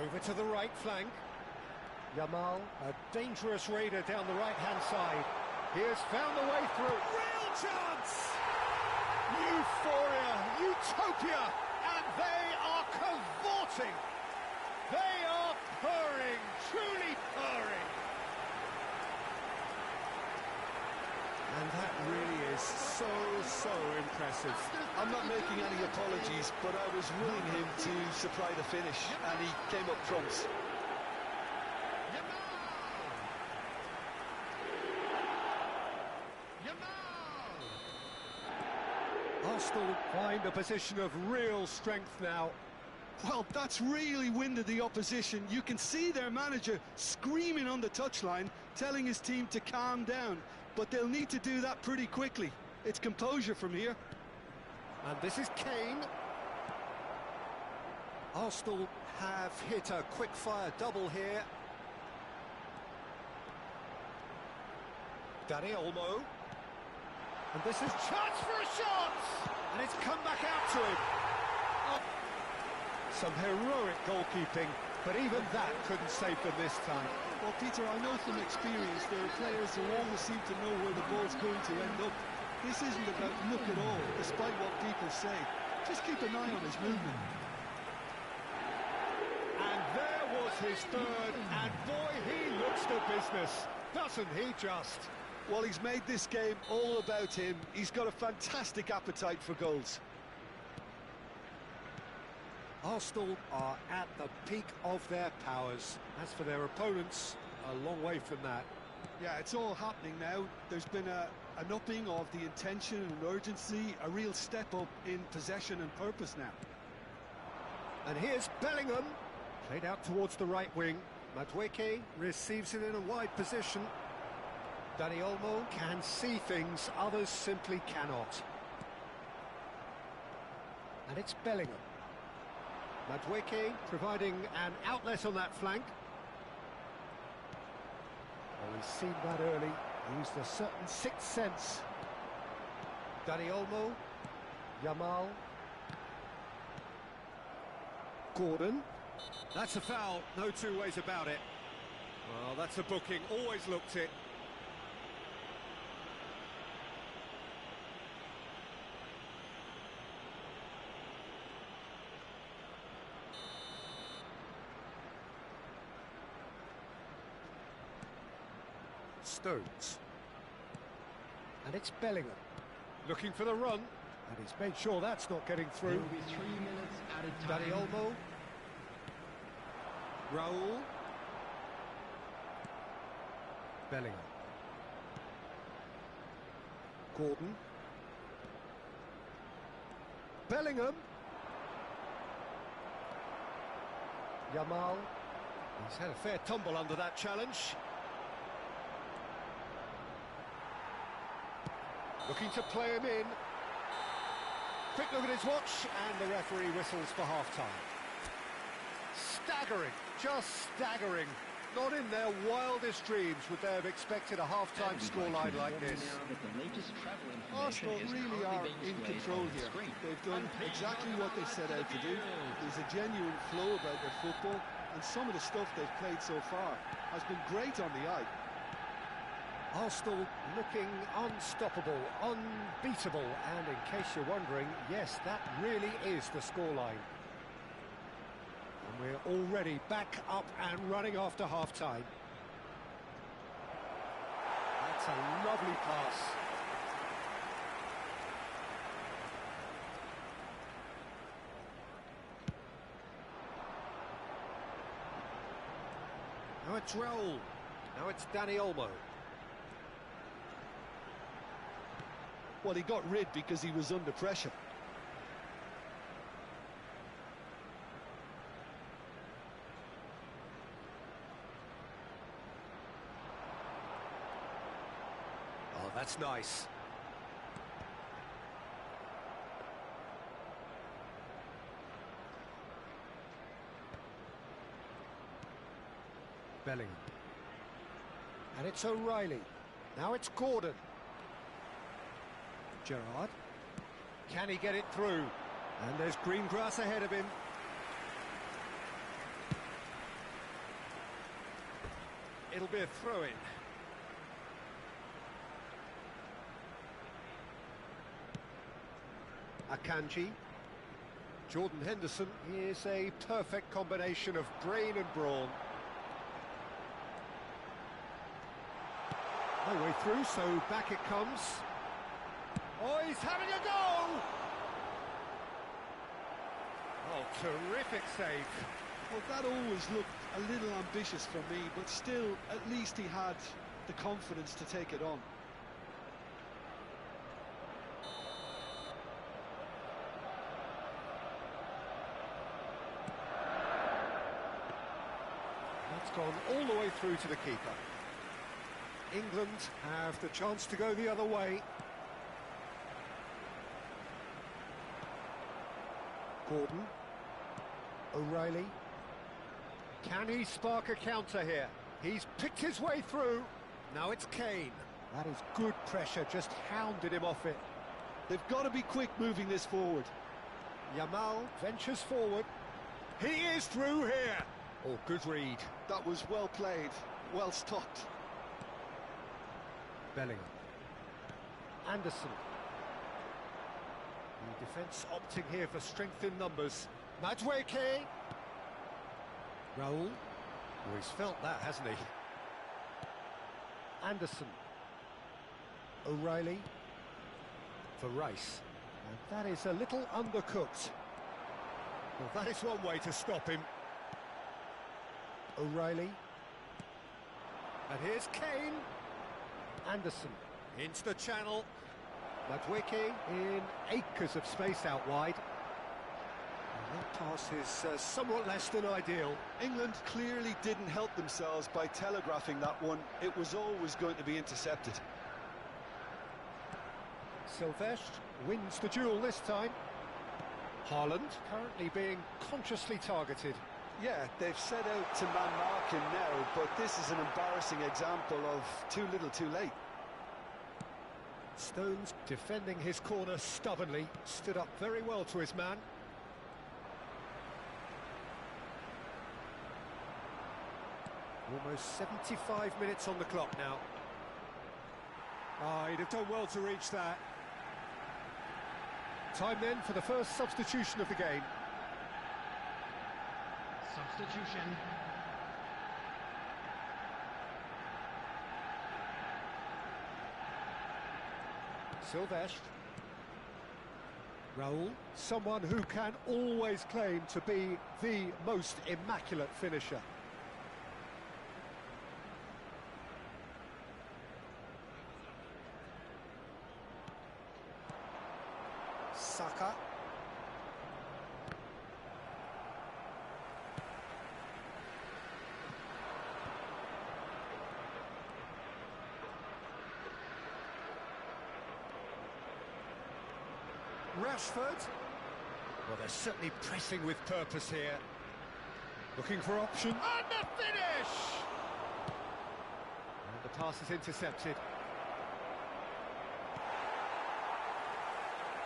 Over to the right flank. Yamal, a dangerous raider down the right-hand side. He has found the way through. Real chance! Euphoria, utopia, and they are cavorting. They are purring, truly purring. And that really is so impressive. I'm not making any apologies, but I was willing him to supply the finish, and he came up trumps. Arsenal find a position of real strength now. Well, that's really winded the opposition. You can see their manager screaming on the touchline, telling his team to calm down. But they'll need to do that pretty quickly. It's composure from here. And this is Kane. Arsenal have hit a quick-fire double here. Dani Olmo. And this is chance for a shot! And it's come back out to him. Oh. Some heroic goalkeeping, but even that couldn't save them this time. Well, Peter, I know from experience there are players who always seem to know where the ball's going to end up. This isn't about luck at all, despite what people say. Just keep an eye on his movement. And there was his third, and boy, he looks the business, doesn't he just? Well, he's made this game all about him. He's got a fantastic appetite for goals. Arsenal are at the peak of their powers. As for their opponents, a long way from that. Yeah, it's all happening now. There's been an upping of the intention and urgency, a real step up in possession and purpose now. And here's Bellingham, played out towards the right wing. Madueke receives it in a wide position. Dani Olmo can see things others simply cannot. And it's Bellingham. Madueke providing an outlet on that flank. Well, he's seen that early. He used a certain sixth sense. Dani Olmo. Yamal. Gordon. That's a foul, no two ways about it. Well, that's a booking, always looked it. Stones. And it's Bellingham. Looking for the run. And he's made sure that's not getting through. There will be 3 minutes added time. Dani Olmo. Raul. Bellingham. Gordon. Bellingham. Yamal. He's had a fair tumble under that challenge. Looking to play him in. Quick look at his watch, and the referee whistles for half-time. Staggering, just staggering. Not in their wildest dreams would they have expected a half-time scoreline like this. Arsenal really are in control here. They've done exactly what they set out to do. There's a genuine flow about their football, and some of the stuff they've played so far has been great on the eye. Arsenal looking unstoppable, unbeatable, and in case you're wondering, yes, that really is the scoreline. And we're already back up and running after half-time. That's a lovely pass. Now it's Raul. Now it's Dani Olmo. Well, he got rid because he was under pressure. Oh, that's nice. Bellingham. And it's O'Reilly. Now it's Gordon. Gerrard. Can he get it through? And there's green grass ahead of him. It'll be a throw-in. Akanji. Jordan Henderson is a perfect combination of brain and brawn. No way through, so back it comes. Oh, he's having a go! Oh, terrific save. Well, that always looked a little ambitious for me, but still, at least he had the confidence to take it on. That's gone all the way through to the keeper. England have the chance to go the other way. Gordon. O'Reilly. Can he spark a counter here? He's picked his way through. Now it's Kane. That is good pressure, just hounded him off it. They've got to be quick moving this forward. Yamal ventures forward. He is through here. Oh, good read. That was well played, well stopped. Bellingham. Anderson. The defence opting here for strength in numbers. Madueke. Raul. Oh, he's felt that, hasn't he? Anderson. O'Reilly. For Rice. And that is a little undercooked. Well, that is one way to stop him. O'Reilly. And here's Kane. Anderson into the channel. Madueke in acres of space out wide. And that pass is somewhat less than ideal. England clearly didn't help themselves by telegraphing that one. It was always going to be intercepted. Silvestre wins the duel this time. Haaland currently being consciously targeted. Yeah, they've set out to man-mark him now, but this is an embarrassing example of too little too late. Stones defending his corner stubbornly, stood up very well to his man. Almost 75 minutes on the clock now. Ah, he'd have done well to reach that. Time then for the first substitution of the game. Substitution. Silvestre. Raul, someone who can always claim to be the most immaculate finisher. Saka. Rashford. Well, they're certainly pressing with purpose here. Looking for option. And the finish! And the pass is intercepted.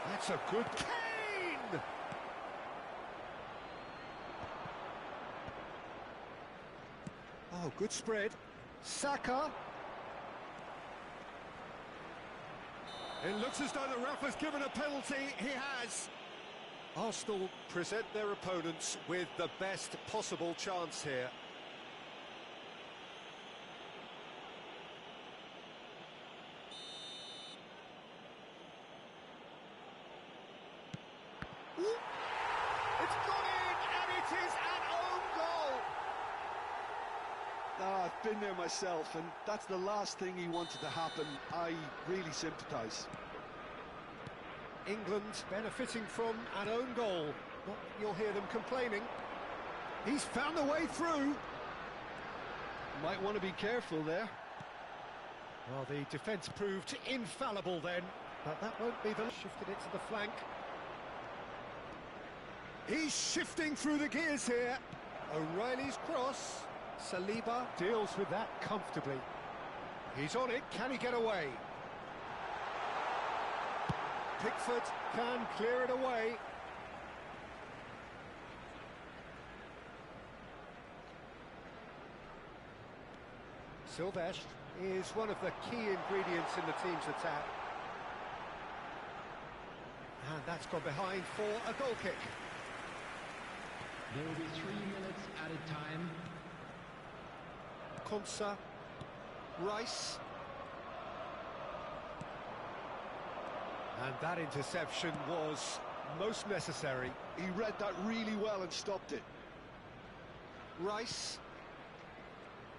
That's a good Kane! Oh, good spread. Saka. It looks as though the ref has given a penalty. He has. Arsenal present their opponents with the best possible chance here. It's gone in, and it is an own goal. Ah, I've been there myself, and that's the last thing he wanted to happen. I really sympathise. England benefiting from an own goal. Not that you'll hear them complaining. He's found a way through. Might want to be careful there. Well, the defence proved infallible then, but that won't be the... Shifted it to the flank. He's shifting through the gears here. O'Reilly's cross. Saliba deals with that comfortably. He's on it, can he get away? Pickford can clear it away. Silvestre is one of the key ingredients in the team's attack. And that's gone behind for a goal kick. There will be 3 minutes added time. Konsa, Rice. And that interception was most necessary. He read that really well and stopped it. Rice.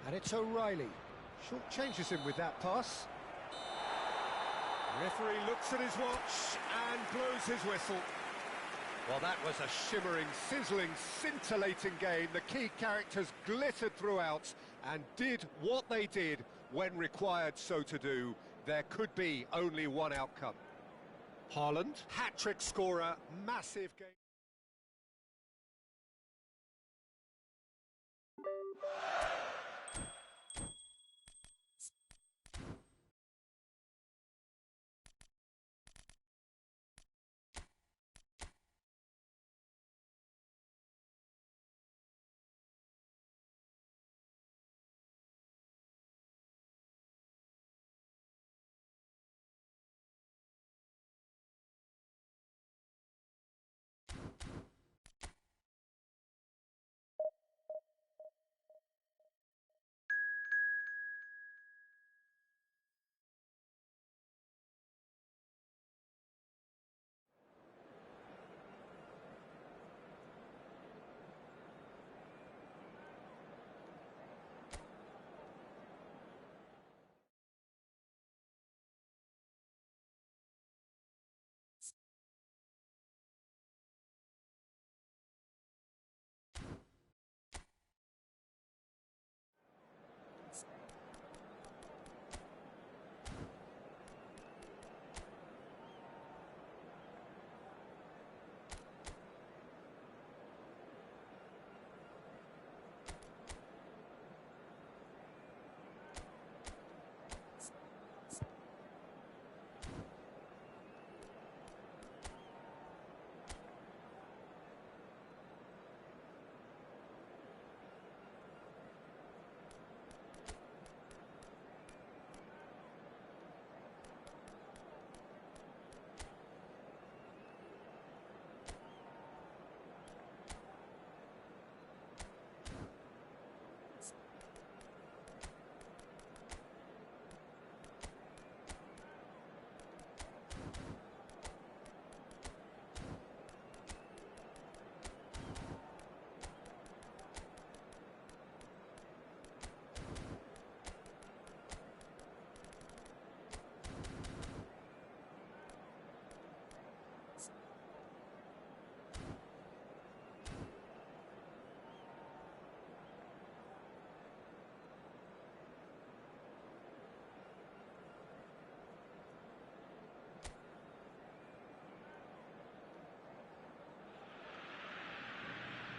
And it's O'Reilly. Short changes him with that pass. Referee looks at his watch and blows his whistle. Well, that was a shimmering, sizzling, scintillating game. The key characters glittered throughout and did what they did when required so to do. There could be only one outcome. Haaland, hat-trick scorer, massive game.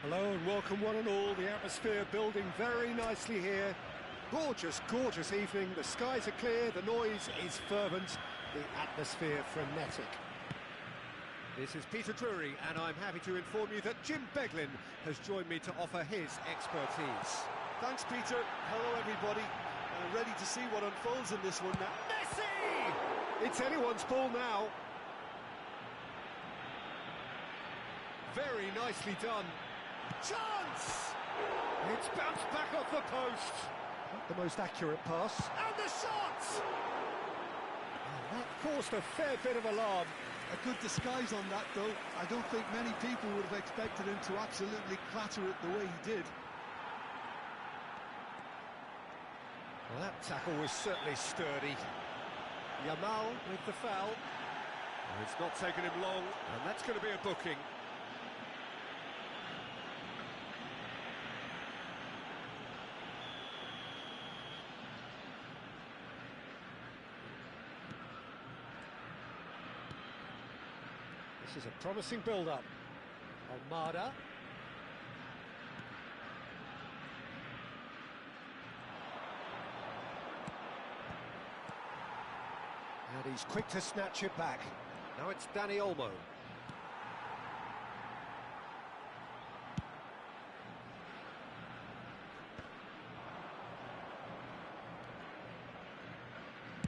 Hello and welcome one and all. The atmosphere building very nicely here. Gorgeous, gorgeous evening. The skies are clear, the noise is fervent, the atmosphere frenetic. This is Peter Drury and I'm happy to inform you that Jim Beglin has joined me to offer his expertise. Thanks, Peter. Hello, everybody. Ready to see what unfolds in this one now. Messi! It's anyone's ball now. Very nicely done. Chance! It's bounced back off the post. Not the most accurate pass. And the shot! Oh, that caused a fair bit of alarm. A good disguise on that, though. I don't think many people would have expected him to absolutely clatter it the way he did. Well, that tackle was certainly sturdy. Yamal with the foul. Oh, it's not taken him long, and that's going to be a booking. This is a promising build-up. Almada. He's quick to snatch it back. Now it's Dani Olmo.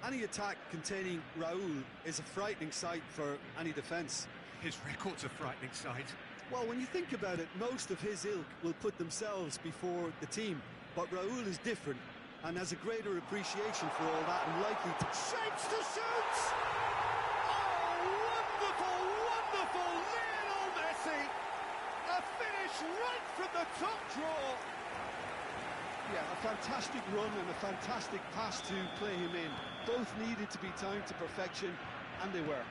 Any attack containing Raúl is a frightening sight for any defence. His record's a frightening sight. Well, when you think about it, most of his ilk will put themselves before the team. But Raúl is different and has a greater appreciation for all that and likely to... Shapes to shoot! Oh, wonderful, wonderful Lionel Messi! A finish right from the top draw! Yeah, a fantastic run and a fantastic pass to play him in. Both needed to be timed to perfection, and they were.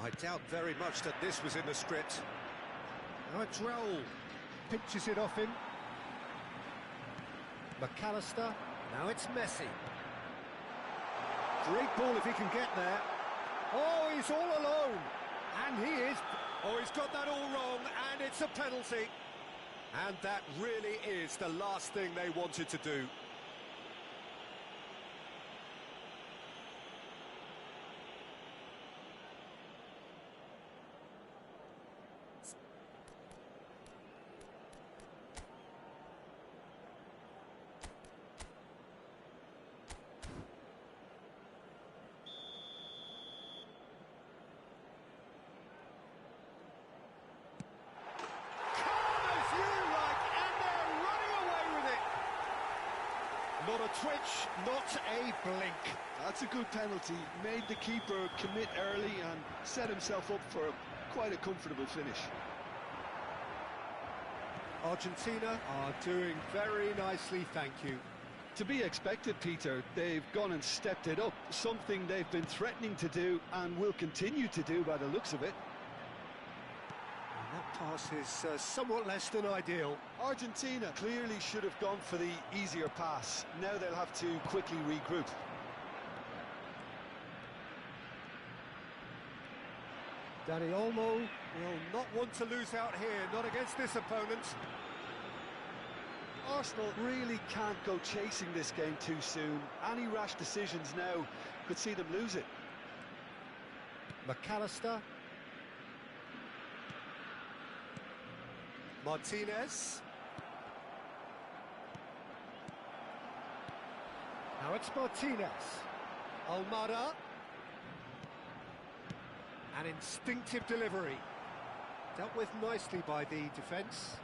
I doubt very much that this was in the script. Now it's Raúl. Pinches it off him. McAllister. Now it's Messi. Great ball if he can get there. Oh, he's all alone. And he is. Oh, he's got that all wrong, and it's a penalty. And that really is the last thing they wanted to do. Not a twitch, not a blink. That's a good penalty. Made the keeper commit early and set himself up for quite a comfortable finish. Argentina are doing very nicely, thank you. To be expected, Peter. They've gone and stepped it up, something they've been threatening to do and will continue to do by the looks of it. And that pass is somewhat less than ideal. Argentina clearly should have gone for the easier pass. Now they'll have to quickly regroup. Dani Olmo will not want to lose out here, not against this opponent. Arsenal really can't go chasing this game too soon. Any rash decisions now could see them lose it. McAllister. Martinez. Now it's Martinez. Almada. An instinctive delivery. Dealt with nicely by the defence.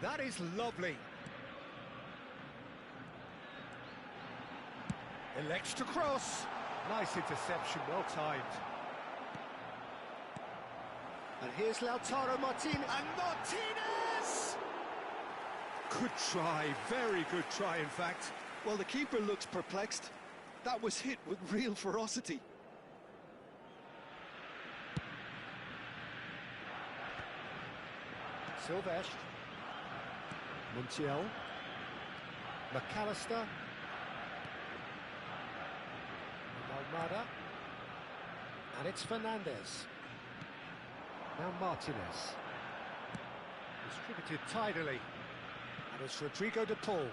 That is lovely. Elects to cross. Nice interception, well timed. And here's Lautaro Martinez. And Martinez! Good try, very good try, in fact. Well, the keeper looks perplexed. That was hit with real ferocity. Silvestre. Montiel. McAllister. Almada. And it's Fernandez. Now Martinez. Distributed tidily. And it's Rodrigo de Paul.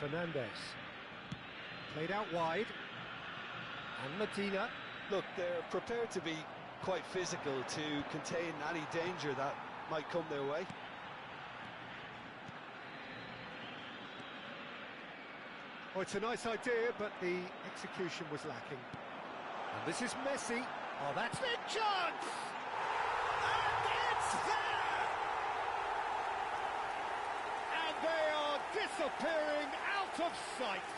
Fernandez. Played out wide. And Medina. Look, they're prepared to be quite physical to contain any danger that might come their way. Oh, it's a nice idea, but the execution was lacking. And this is Messi. Oh, that's big chance! And it's there! And they are disappearing out of sight.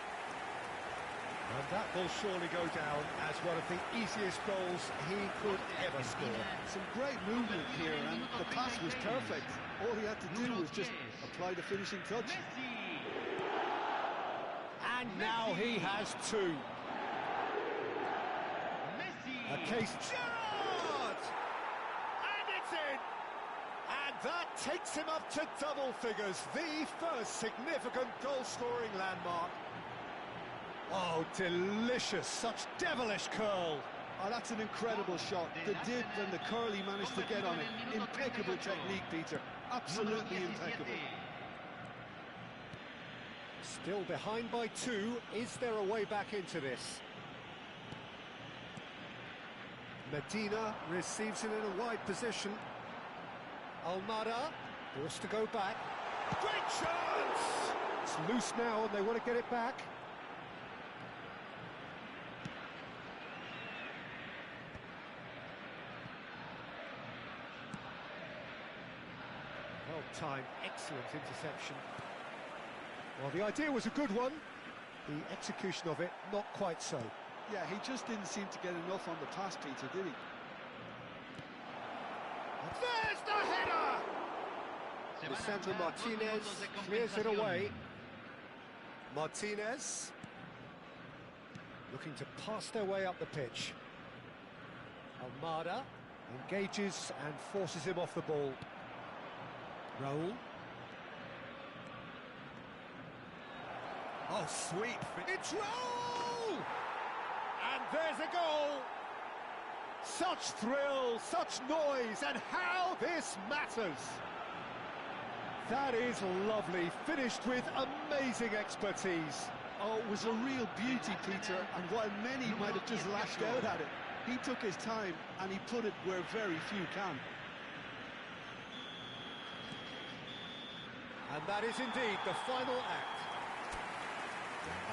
And that will surely go down as one of the easiest goals he could ever score. Some great movement here, and the pass was perfect. All he had to do was just apply the finishing touch. And now he has two. A case... Gerrard! And it's in! And that takes him up to double figures, the first significant goal-scoring landmark. Oh, delicious, such devilish curl. Oh, that's an incredible shot. The dip and the curl he managed to get on it. Impeccable technique, Peter. Absolutely impeccable. Still behind by 2. Is there a way back into this? Medina receives it in a wide position. Almada forced to go back. Great chance! It's loose now and they want to get it back. Well timed, excellent interception. Well, the idea was a good one. The execution of it, not quite so. Yeah, he just didn't seem to get enough on the pass, Peter, did he? There's the header! Lisandro Martinez clears it away. Martinez looking to pass their way up the pitch. Almada engages and forces him off the ball. Raul. Oh, sweet. It's Raul! And there's a goal! Such thrill, such noise, and how this matters! That is lovely, finished with amazing expertise. Oh, it was a real beauty, Peter, and while many might have just lashed out at it, he took his time and he put it where very few can. And that is indeed the final act.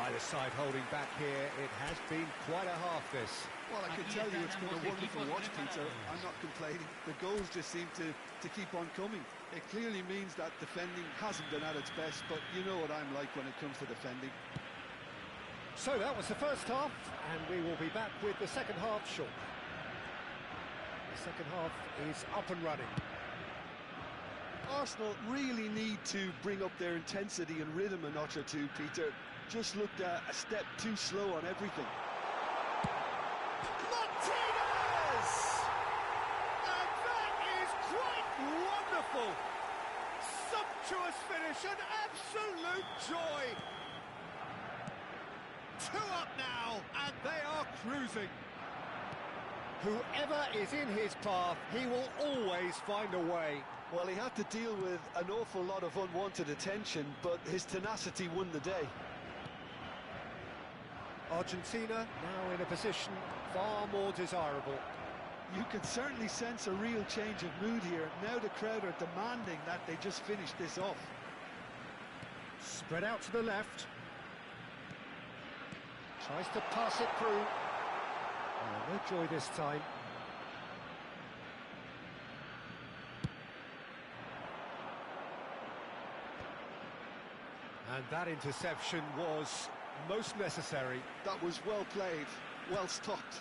Either side holding back here, it has been quite a half this. Well, I can tell you it's been a wonderful watch, Peter. I'm not complaining. The goals just seem to keep on coming. It clearly means that defending hasn't been at its best, but you know what I'm like when it comes to defending. So that was the first half, and we will be back with the second half shortly. The second half is up and running. Arsenal really need to bring up their intensity and rhythm a notch or two, Peter. Just looked a step too slow on everything. Martinez! And that is quite wonderful! Sumptuous finish, an absolute joy! 2 up now, and they are cruising. Whoever is in his path, he will always find a way. Well, he had to deal with an awful lot of unwanted attention, but his tenacity won the day. Argentina now in a position far more desirable. You can certainly sense a real change of mood here. Now the crowd are demanding that they just finish this off. Spread out to the left. Tries to pass it through. Oh, no joy this time. And that interception was most necessary. That was well played, well stopped.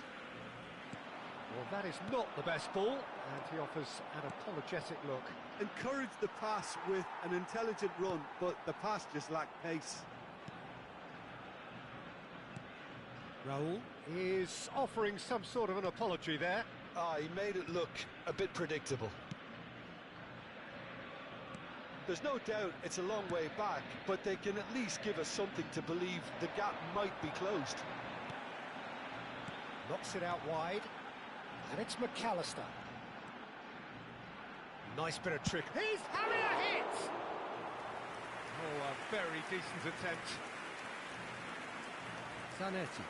Well, that is not the best ball, and he offers an apologetic look. Encouraged the pass with an intelligent run, but the pass just lacked pace. Raul is offering some sort of an apology there. He made it look a bit predictable. There's no doubt it's a long way back, but they can at least give us something to believe the gap might be closed. Knocks it out wide, and it's McAllister. Nice bit of trick. He's having a hit! Oh, a very decent attempt. Zanetti.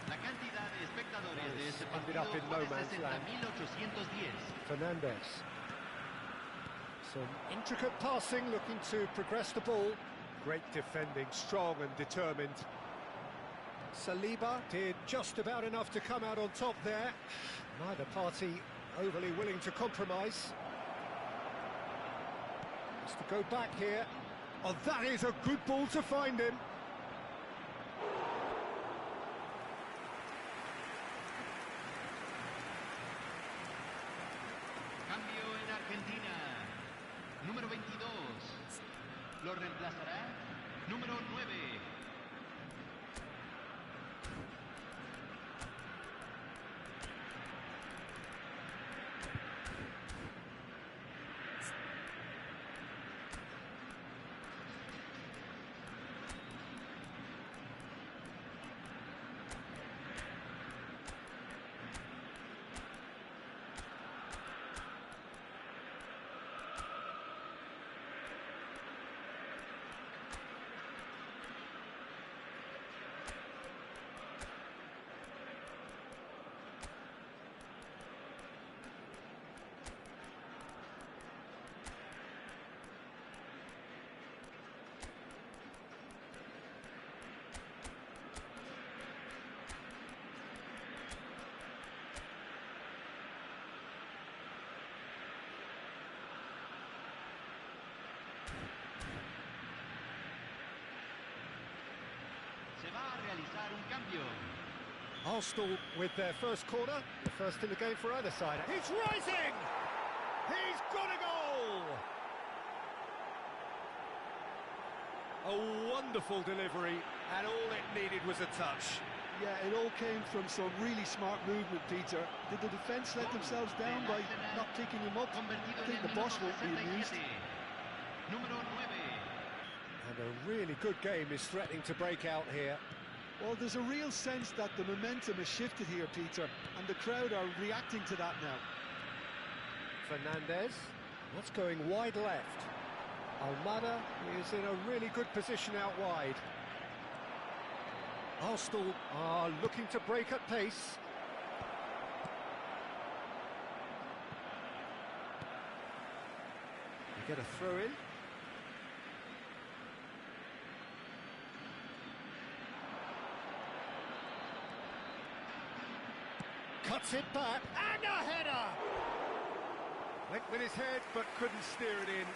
La cantidad de espectadores de este Ended partido up in no fue de man's land. 60.810. Fernandez. Some intricate passing, looking to progress the ball. Great defending, strong and determined. Saliba did just about enough to come out on top there. Neither party overly willing to compromise. Has to go back here. Oh, that is a good ball to find him. Cambio en Argentina. Número 22. Lo reemplazará número 9. va a realizar un cambio. Arsenal with their first corner, the first in the game for either side. He's rising! He's got a goal! A wonderful delivery, and all it needed was a touch. Yeah, it all came from some really smart movement, Peter. Did the defence let themselves down by not picking him up? I think the boss won't be amused. Número 9. And a really good game is threatening to break out here. Well, there's a real sense that the momentum has shifted here, Peter, and the crowd are reacting to that now. Fernandez, that's going wide left. Almada is in a really good position out wide. Arsenal are looking to break at pace. You get a throw in. Cuts it back, and a header! Went with his head, but couldn't steer it in.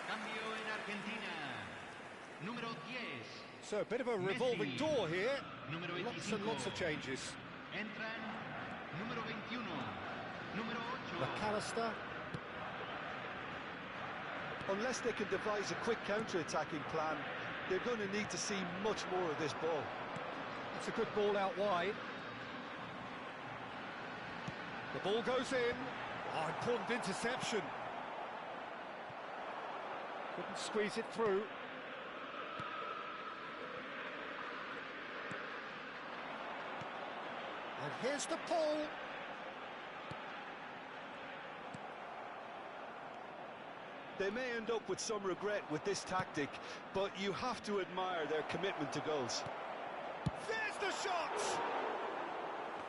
Cambio en Argentina. Número 10. So a bit of a revolving door here. Número Lots and lots of changes. Entran número 21. Número 8. McAllister. Unless they can devise a quick counter-attacking plan, they're going to need to see much more of this ball. It's a good ball out wide. The ball goes in. Oh, important interception. Couldn't squeeze it through. And here's the pull. They may end up with some regret with this tactic, but you have to admire their commitment to goals. There's the shot!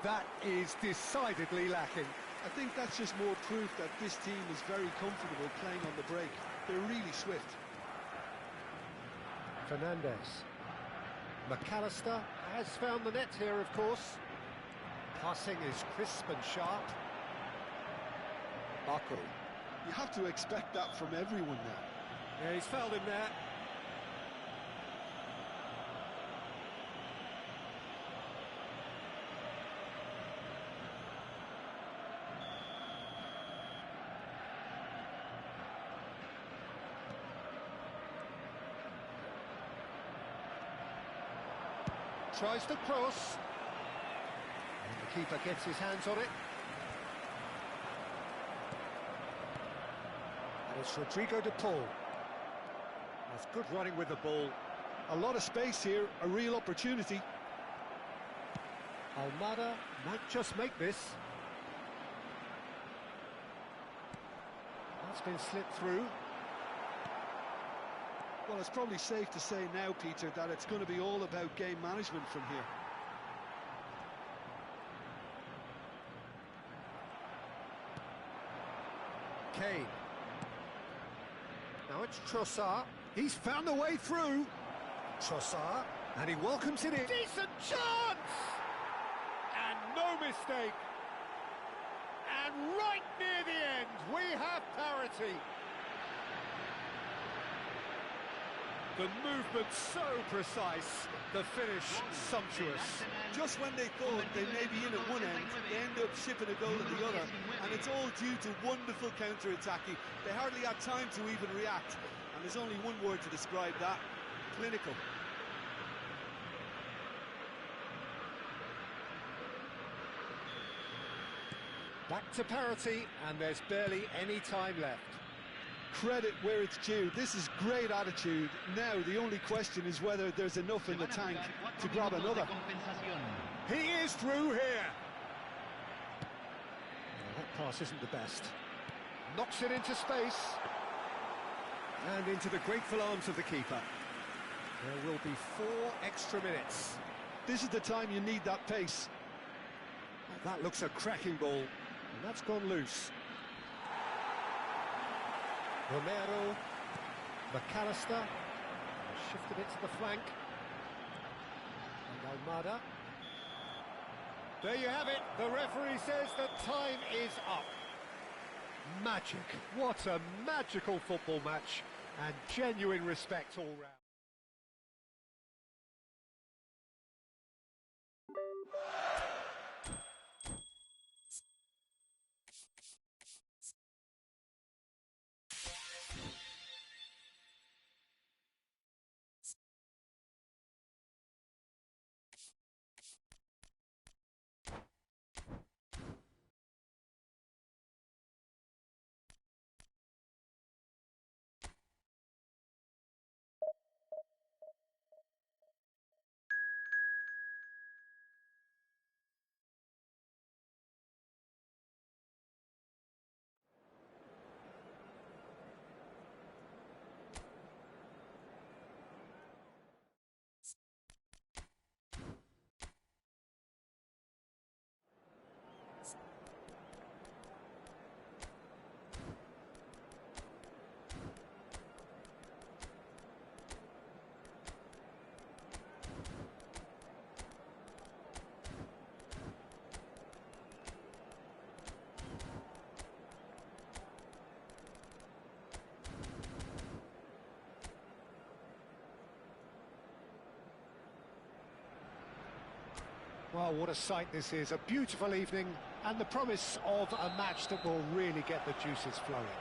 That is decidedly lacking. I think that's just more proof that this team is very comfortable playing on the break. They're really swift. Fernandez. McAllister has found the net here, of course. Passing is crisp and sharp. Baku. You have to expect that from everyone now. Yeah, he's fouled him there. Tries to cross. And the keeper gets his hands on it. And it's Rodrigo de Paul. That's good running with the ball. A lot of space here, a real opportunity. Almada might just make this. That's been slipped through. Well, it's probably safe to say now, Peter, that it's going to be all about game management from here. Kane. Now it's Trossard. He's found a way through. Trossard, and he welcomes it in. Decent chance! And no mistake. And right near the end, we have parity. The movement so precise, the finish sumptuous. Just when they thought they may be in at one end, they end up shipping a goal at the other, and it's all due to wonderful counter-attacking. They hardly had time to even react, and there's only one word to describe that: clinical. Back to parity, and there's barely any time left. Credit where it's due. This is great attitude. Now the only question is whether there's enough in the tank to grab another. He is through here. Well, that pass isn't the best. Knocks it into space. And into the grateful arms of the keeper. There will be 4 extra minutes. This is the time you need that pace. That looks a cracking ball. And that's gone loose. Romero, McAllister, shifted it to the flank, and Almada. There you have it, the referee says that time is up. Magic, what a magical football match, and genuine respect all round. Well, what a sight this is. A beautiful evening and the promise of a match that will really get the juices flowing.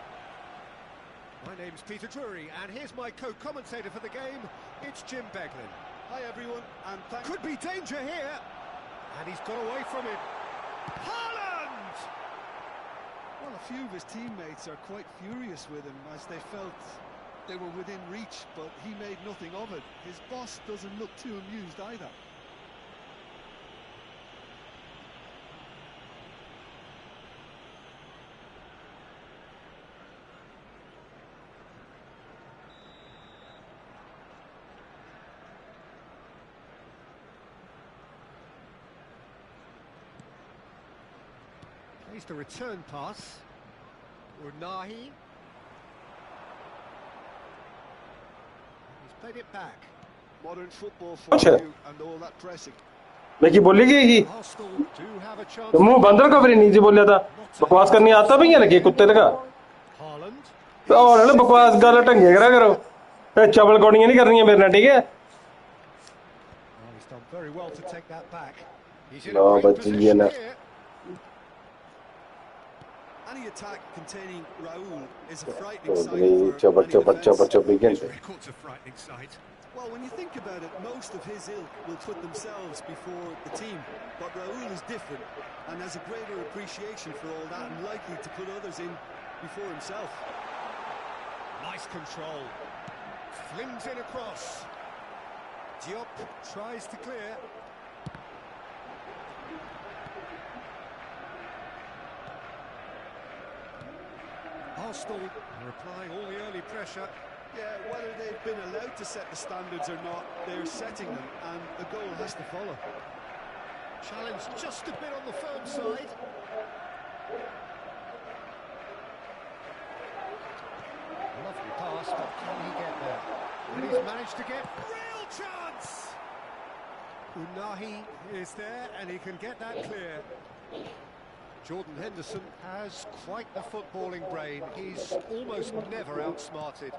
My name's Peter Drury, and here's my co-commentator for the game. It's Jim Beglin. Hi everyone, and Could be danger here, and he's got away from it. Haaland! well, a few of his teammates are quite furious with him as they felt they were within reach, but he made nothing of it. His boss doesn't look too amused either. Plays the return pass. Unahi. He's played it back. Modern football for Acha. you and all that pressing. मैं की बोली कि Arsenal do have a chance. मुंह बंदर का फिर नीचे बोल था बकवास करनी आता भी है लगे कुत्ते लगा Haaland. और ना बकवास गल ढंगे करा करो चबल कौड़ियां नहीं करनी मेरे नाल ठीक है Well, he's done very well to take that back. He's in No, a great but position yeah, here. Any attack containing Raul is a तो frightening sight नहीं for चबर any चबर defence. चबर चबर His घंटे record's a frightening sight. Well, when you think about it, most of his ilk will put themselves before the team. But Raul is different and has a greater appreciation for all that and likely to put others in before himself. Nice control. Flings in across. Diop tries to clear. Arsenal are applying all the early pressure. Yeah, whether they've been allowed to set the standards or not, they're setting them, and the goal has to follow. Challenge just a bit on the firm side. Lovely pass, but can he get there? And he's managed to get real chance! Unahi is there, and he can get that clear. Jordan Henderson has quite the footballing brain. He's almost never outsmarted.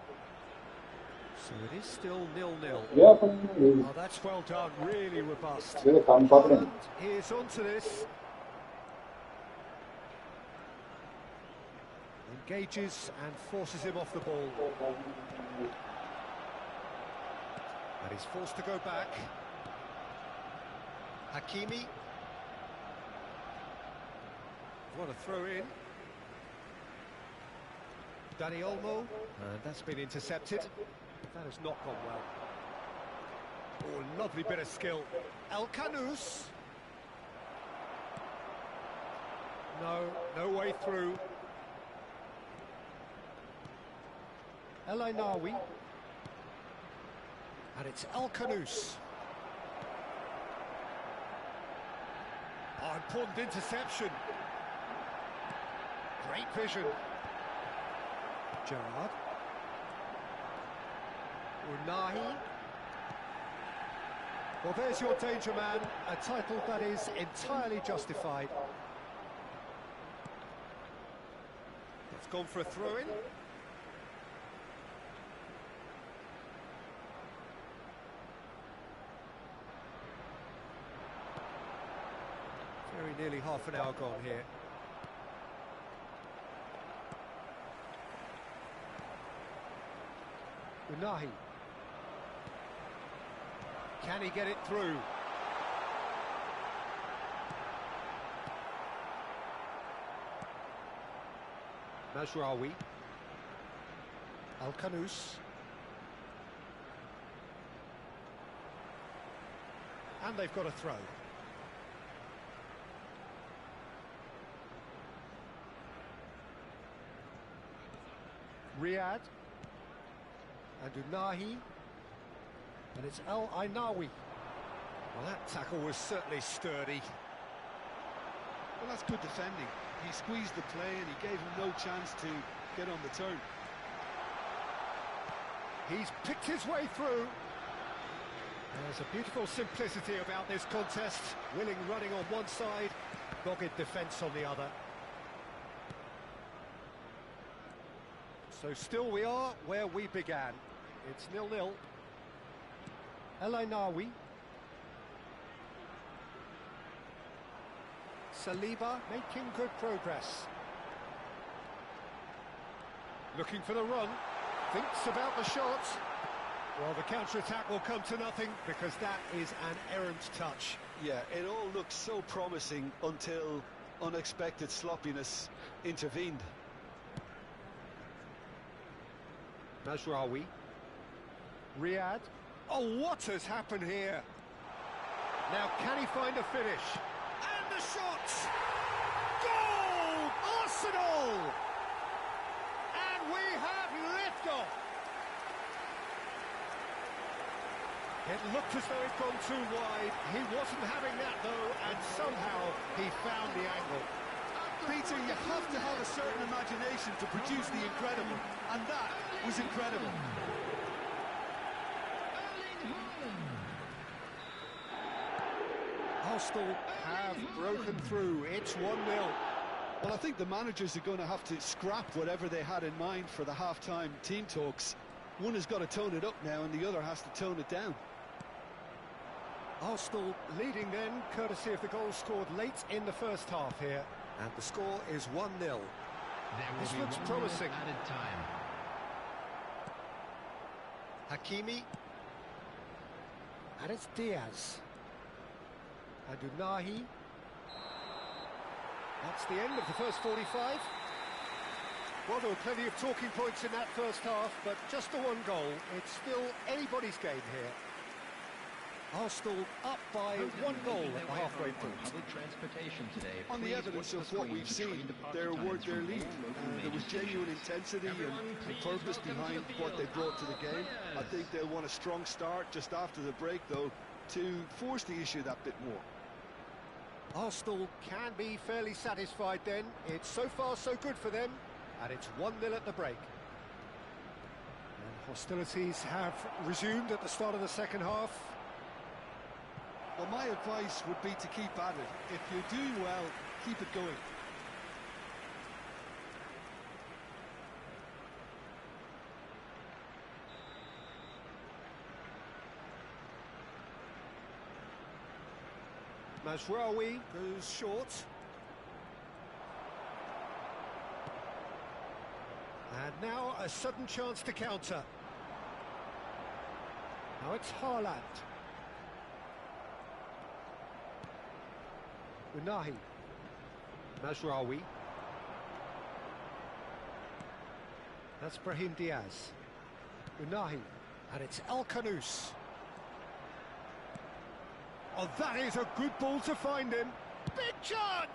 So it is still 0-0. Oh, that's well done, really robust. Haaland is onto this. Engages and forces him off the ball. And he's forced to go back. Hakimi. What a throw in. Dani Olmo, and that's been intercepted. That has not gone well. Oh, lovely bit of skill. El Kanous. No way through. El Ainawi. And it's El Kanous. Oh, important interception. Great vision. Gerrard. Unahi. Well, there's your danger man, a title that is entirely justified. It's gone for a throw-in. Very nearly half an hour gone here. Unahi. Can he get it through? Mazraoui. El Kanous. And they've got a throw. Riyad. And Unahi. And it's El Ainawi. Well, that tackle was certainly sturdy. Well, that's good defending. He squeezed the play and he gave him no chance to get on the turn. He's picked his way through. There's a beautiful simplicity about this contest. Willing running on one side, dogged defence on the other. So still we are where we began. It's 0-0. El Ainawi. Saliba making good progress. Looking for the run. Thinks about the shot. Well, the counter-attack will come to nothing because that is an errant touch. Yeah, it all looked so promising until unexpected sloppiness intervened. Mazraoui. Riyad. Oh, what has happened here? Now, can he find a finish? And the shot! Goal! Arsenal! And we have liftoff! It looked as though he'd gone too wide. He wasn't having that, though, and somehow he found the angle. Peter, you have to have a certain imagination to produce the incredible, and that was incredible. Arsenal have broken through. It's 1-0. Well, I think the managers are going to have to scrap whatever they had in mind for the half-time team talks. One has got to tone it up now, and the other has to tone it down. Arsenal leading then, courtesy of the goal scored late in the first half here. And the score is 1-0. This looks promising. Added time. Hakimi. And it's Diaz. And Unahi. That's the end of the first 45. Well, there were plenty of talking points in that first half, but just the one goal. It's still anybody's game here. Arsenal up by 1 goal at the halfway point. Public transportation today. On the evidence of what we've seen, they're worth their lead. There was genuine intensity and purpose behind what they brought to the game. I think they'll want a strong start just after the break, though, to force the issue that bit more. Arsenal can be fairly satisfied then. It's so far so good for them, and it's 1-0 at the break. And hostilities have resumed at the start of the second half. Well, my advice would be to keep at it. If you're doing well, keep it going. Mazraoui goes short. And now a sudden chance to counter. Now it's Haaland. Unahi. Mazraoui. That's Brahim Diaz. Unahi. And it's El Kanous. Oh, that is a good ball to find him. Big chance!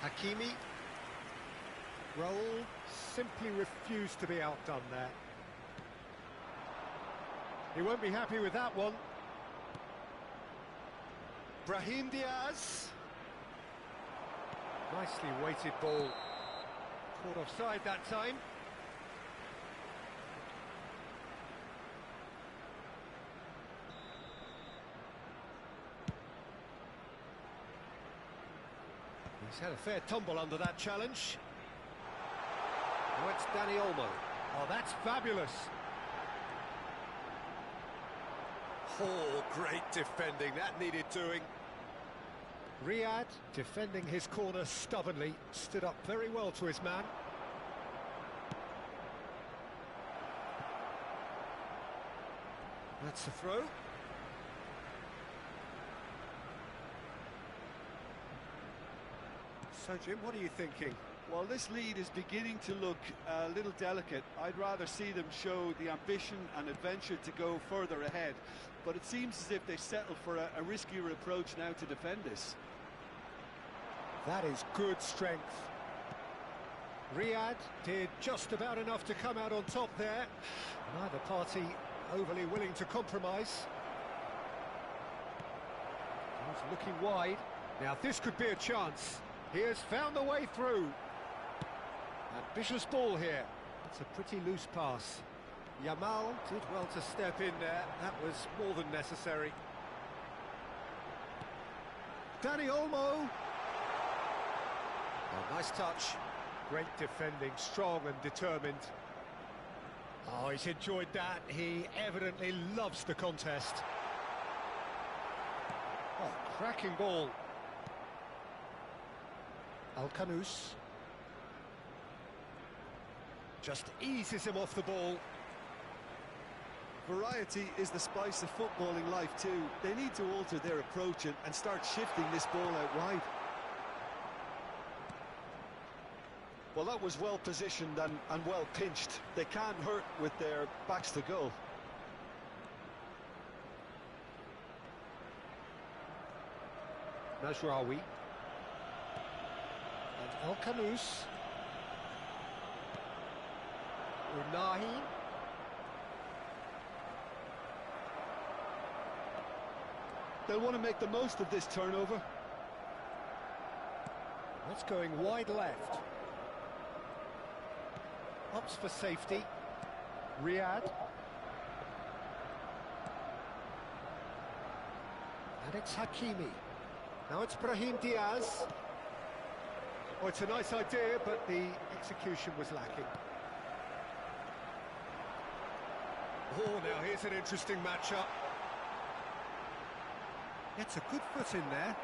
Hakimi. Raul simply refused to be outdone there. He won't be happy with that one. Brahim Diaz. Nicely weighted ball. Caught offside that time. He's had a fair tumble under that challenge. Now it's Dani Olmo. Oh, that's fabulous. Oh, great defending. That needed doing. Riyad, defending his corner stubbornly, stood up very well to his man. That's the throw. So, Jim, what are you thinking? Well, this lead is beginning to look a little delicate. I'd rather see them show the ambition and adventure to go further ahead. But it seems as if they settle for a riskier approach now to defend this. That is good strength. Riyad did just about enough to come out on top there. Neither party overly willing to compromise. He's looking wide. Now this could be a chance. He has found the way through. Ambitious ball here. It's a pretty loose pass. Yamal did well to step in there. That was more than necessary. Dani Olmo. Oh, nice touch. Great defending, strong and determined. Oh, he's enjoyed that. He evidently loves the contest. Cracking ball. Al-Kanous. Just eases him off the ball. Variety is the spice of footballing life too. They need to alter their approach and start shifting this ball out wide. Well, that was well positioned and well pinched. They can't hurt with their backs to goal. Majraoui. And Al-Kanous. Unahi. They'll want to make the most of this turnover. That's going wide left. Ups for safety. Riyad. And it's Hakimi. Now it's Brahim Diaz. Oh, it's a nice idea, but the execution was lacking. Oh, now here's an interesting matchup. Gets a good foot in there.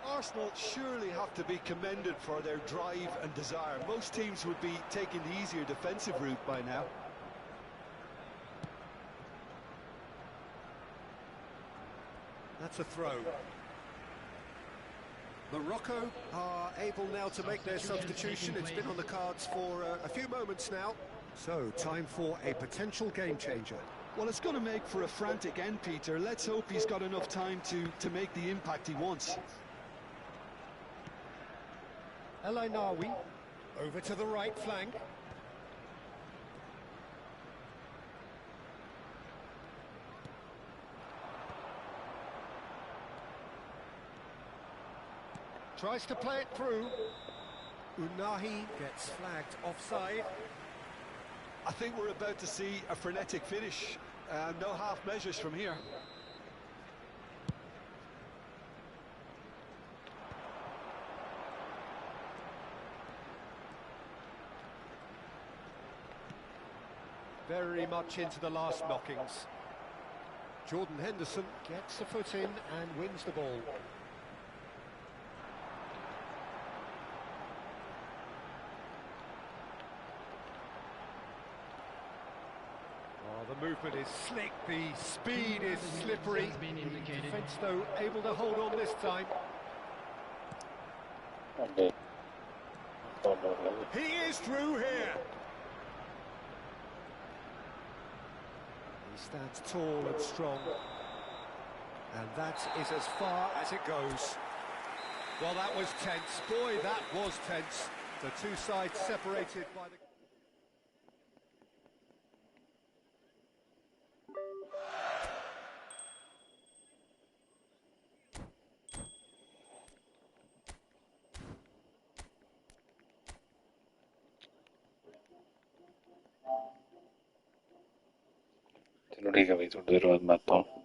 Arsenal surely have to be commended for their drive and desire. Most teams would be taking the easier defensive route by now. That's a throw. Morocco are able now to make their substitution. It's been on the cards for a few moments now. So, time for a potential game changer. Well, it's going to make for a frantic end, Peter. Let's hope he's got enough time to make the impact he wants. El Ainawi over to the right flank. Tries to play it through. Unahi gets flagged offside. I think we're about to see a frenetic finish. No half measures from here. Very much into the last knockings. Jordan Henderson gets the foot in and wins the ball. The movement is slick, the speed is slippery. The defence, though, able to hold on this time. He is through here. He stands tall and strong. And that is as far as it goes. Well, that was tense. Boy, that was tense. The two sides separated by the... चलो ठीक है भाई थोड़ी देर बाद मैं आता हूँ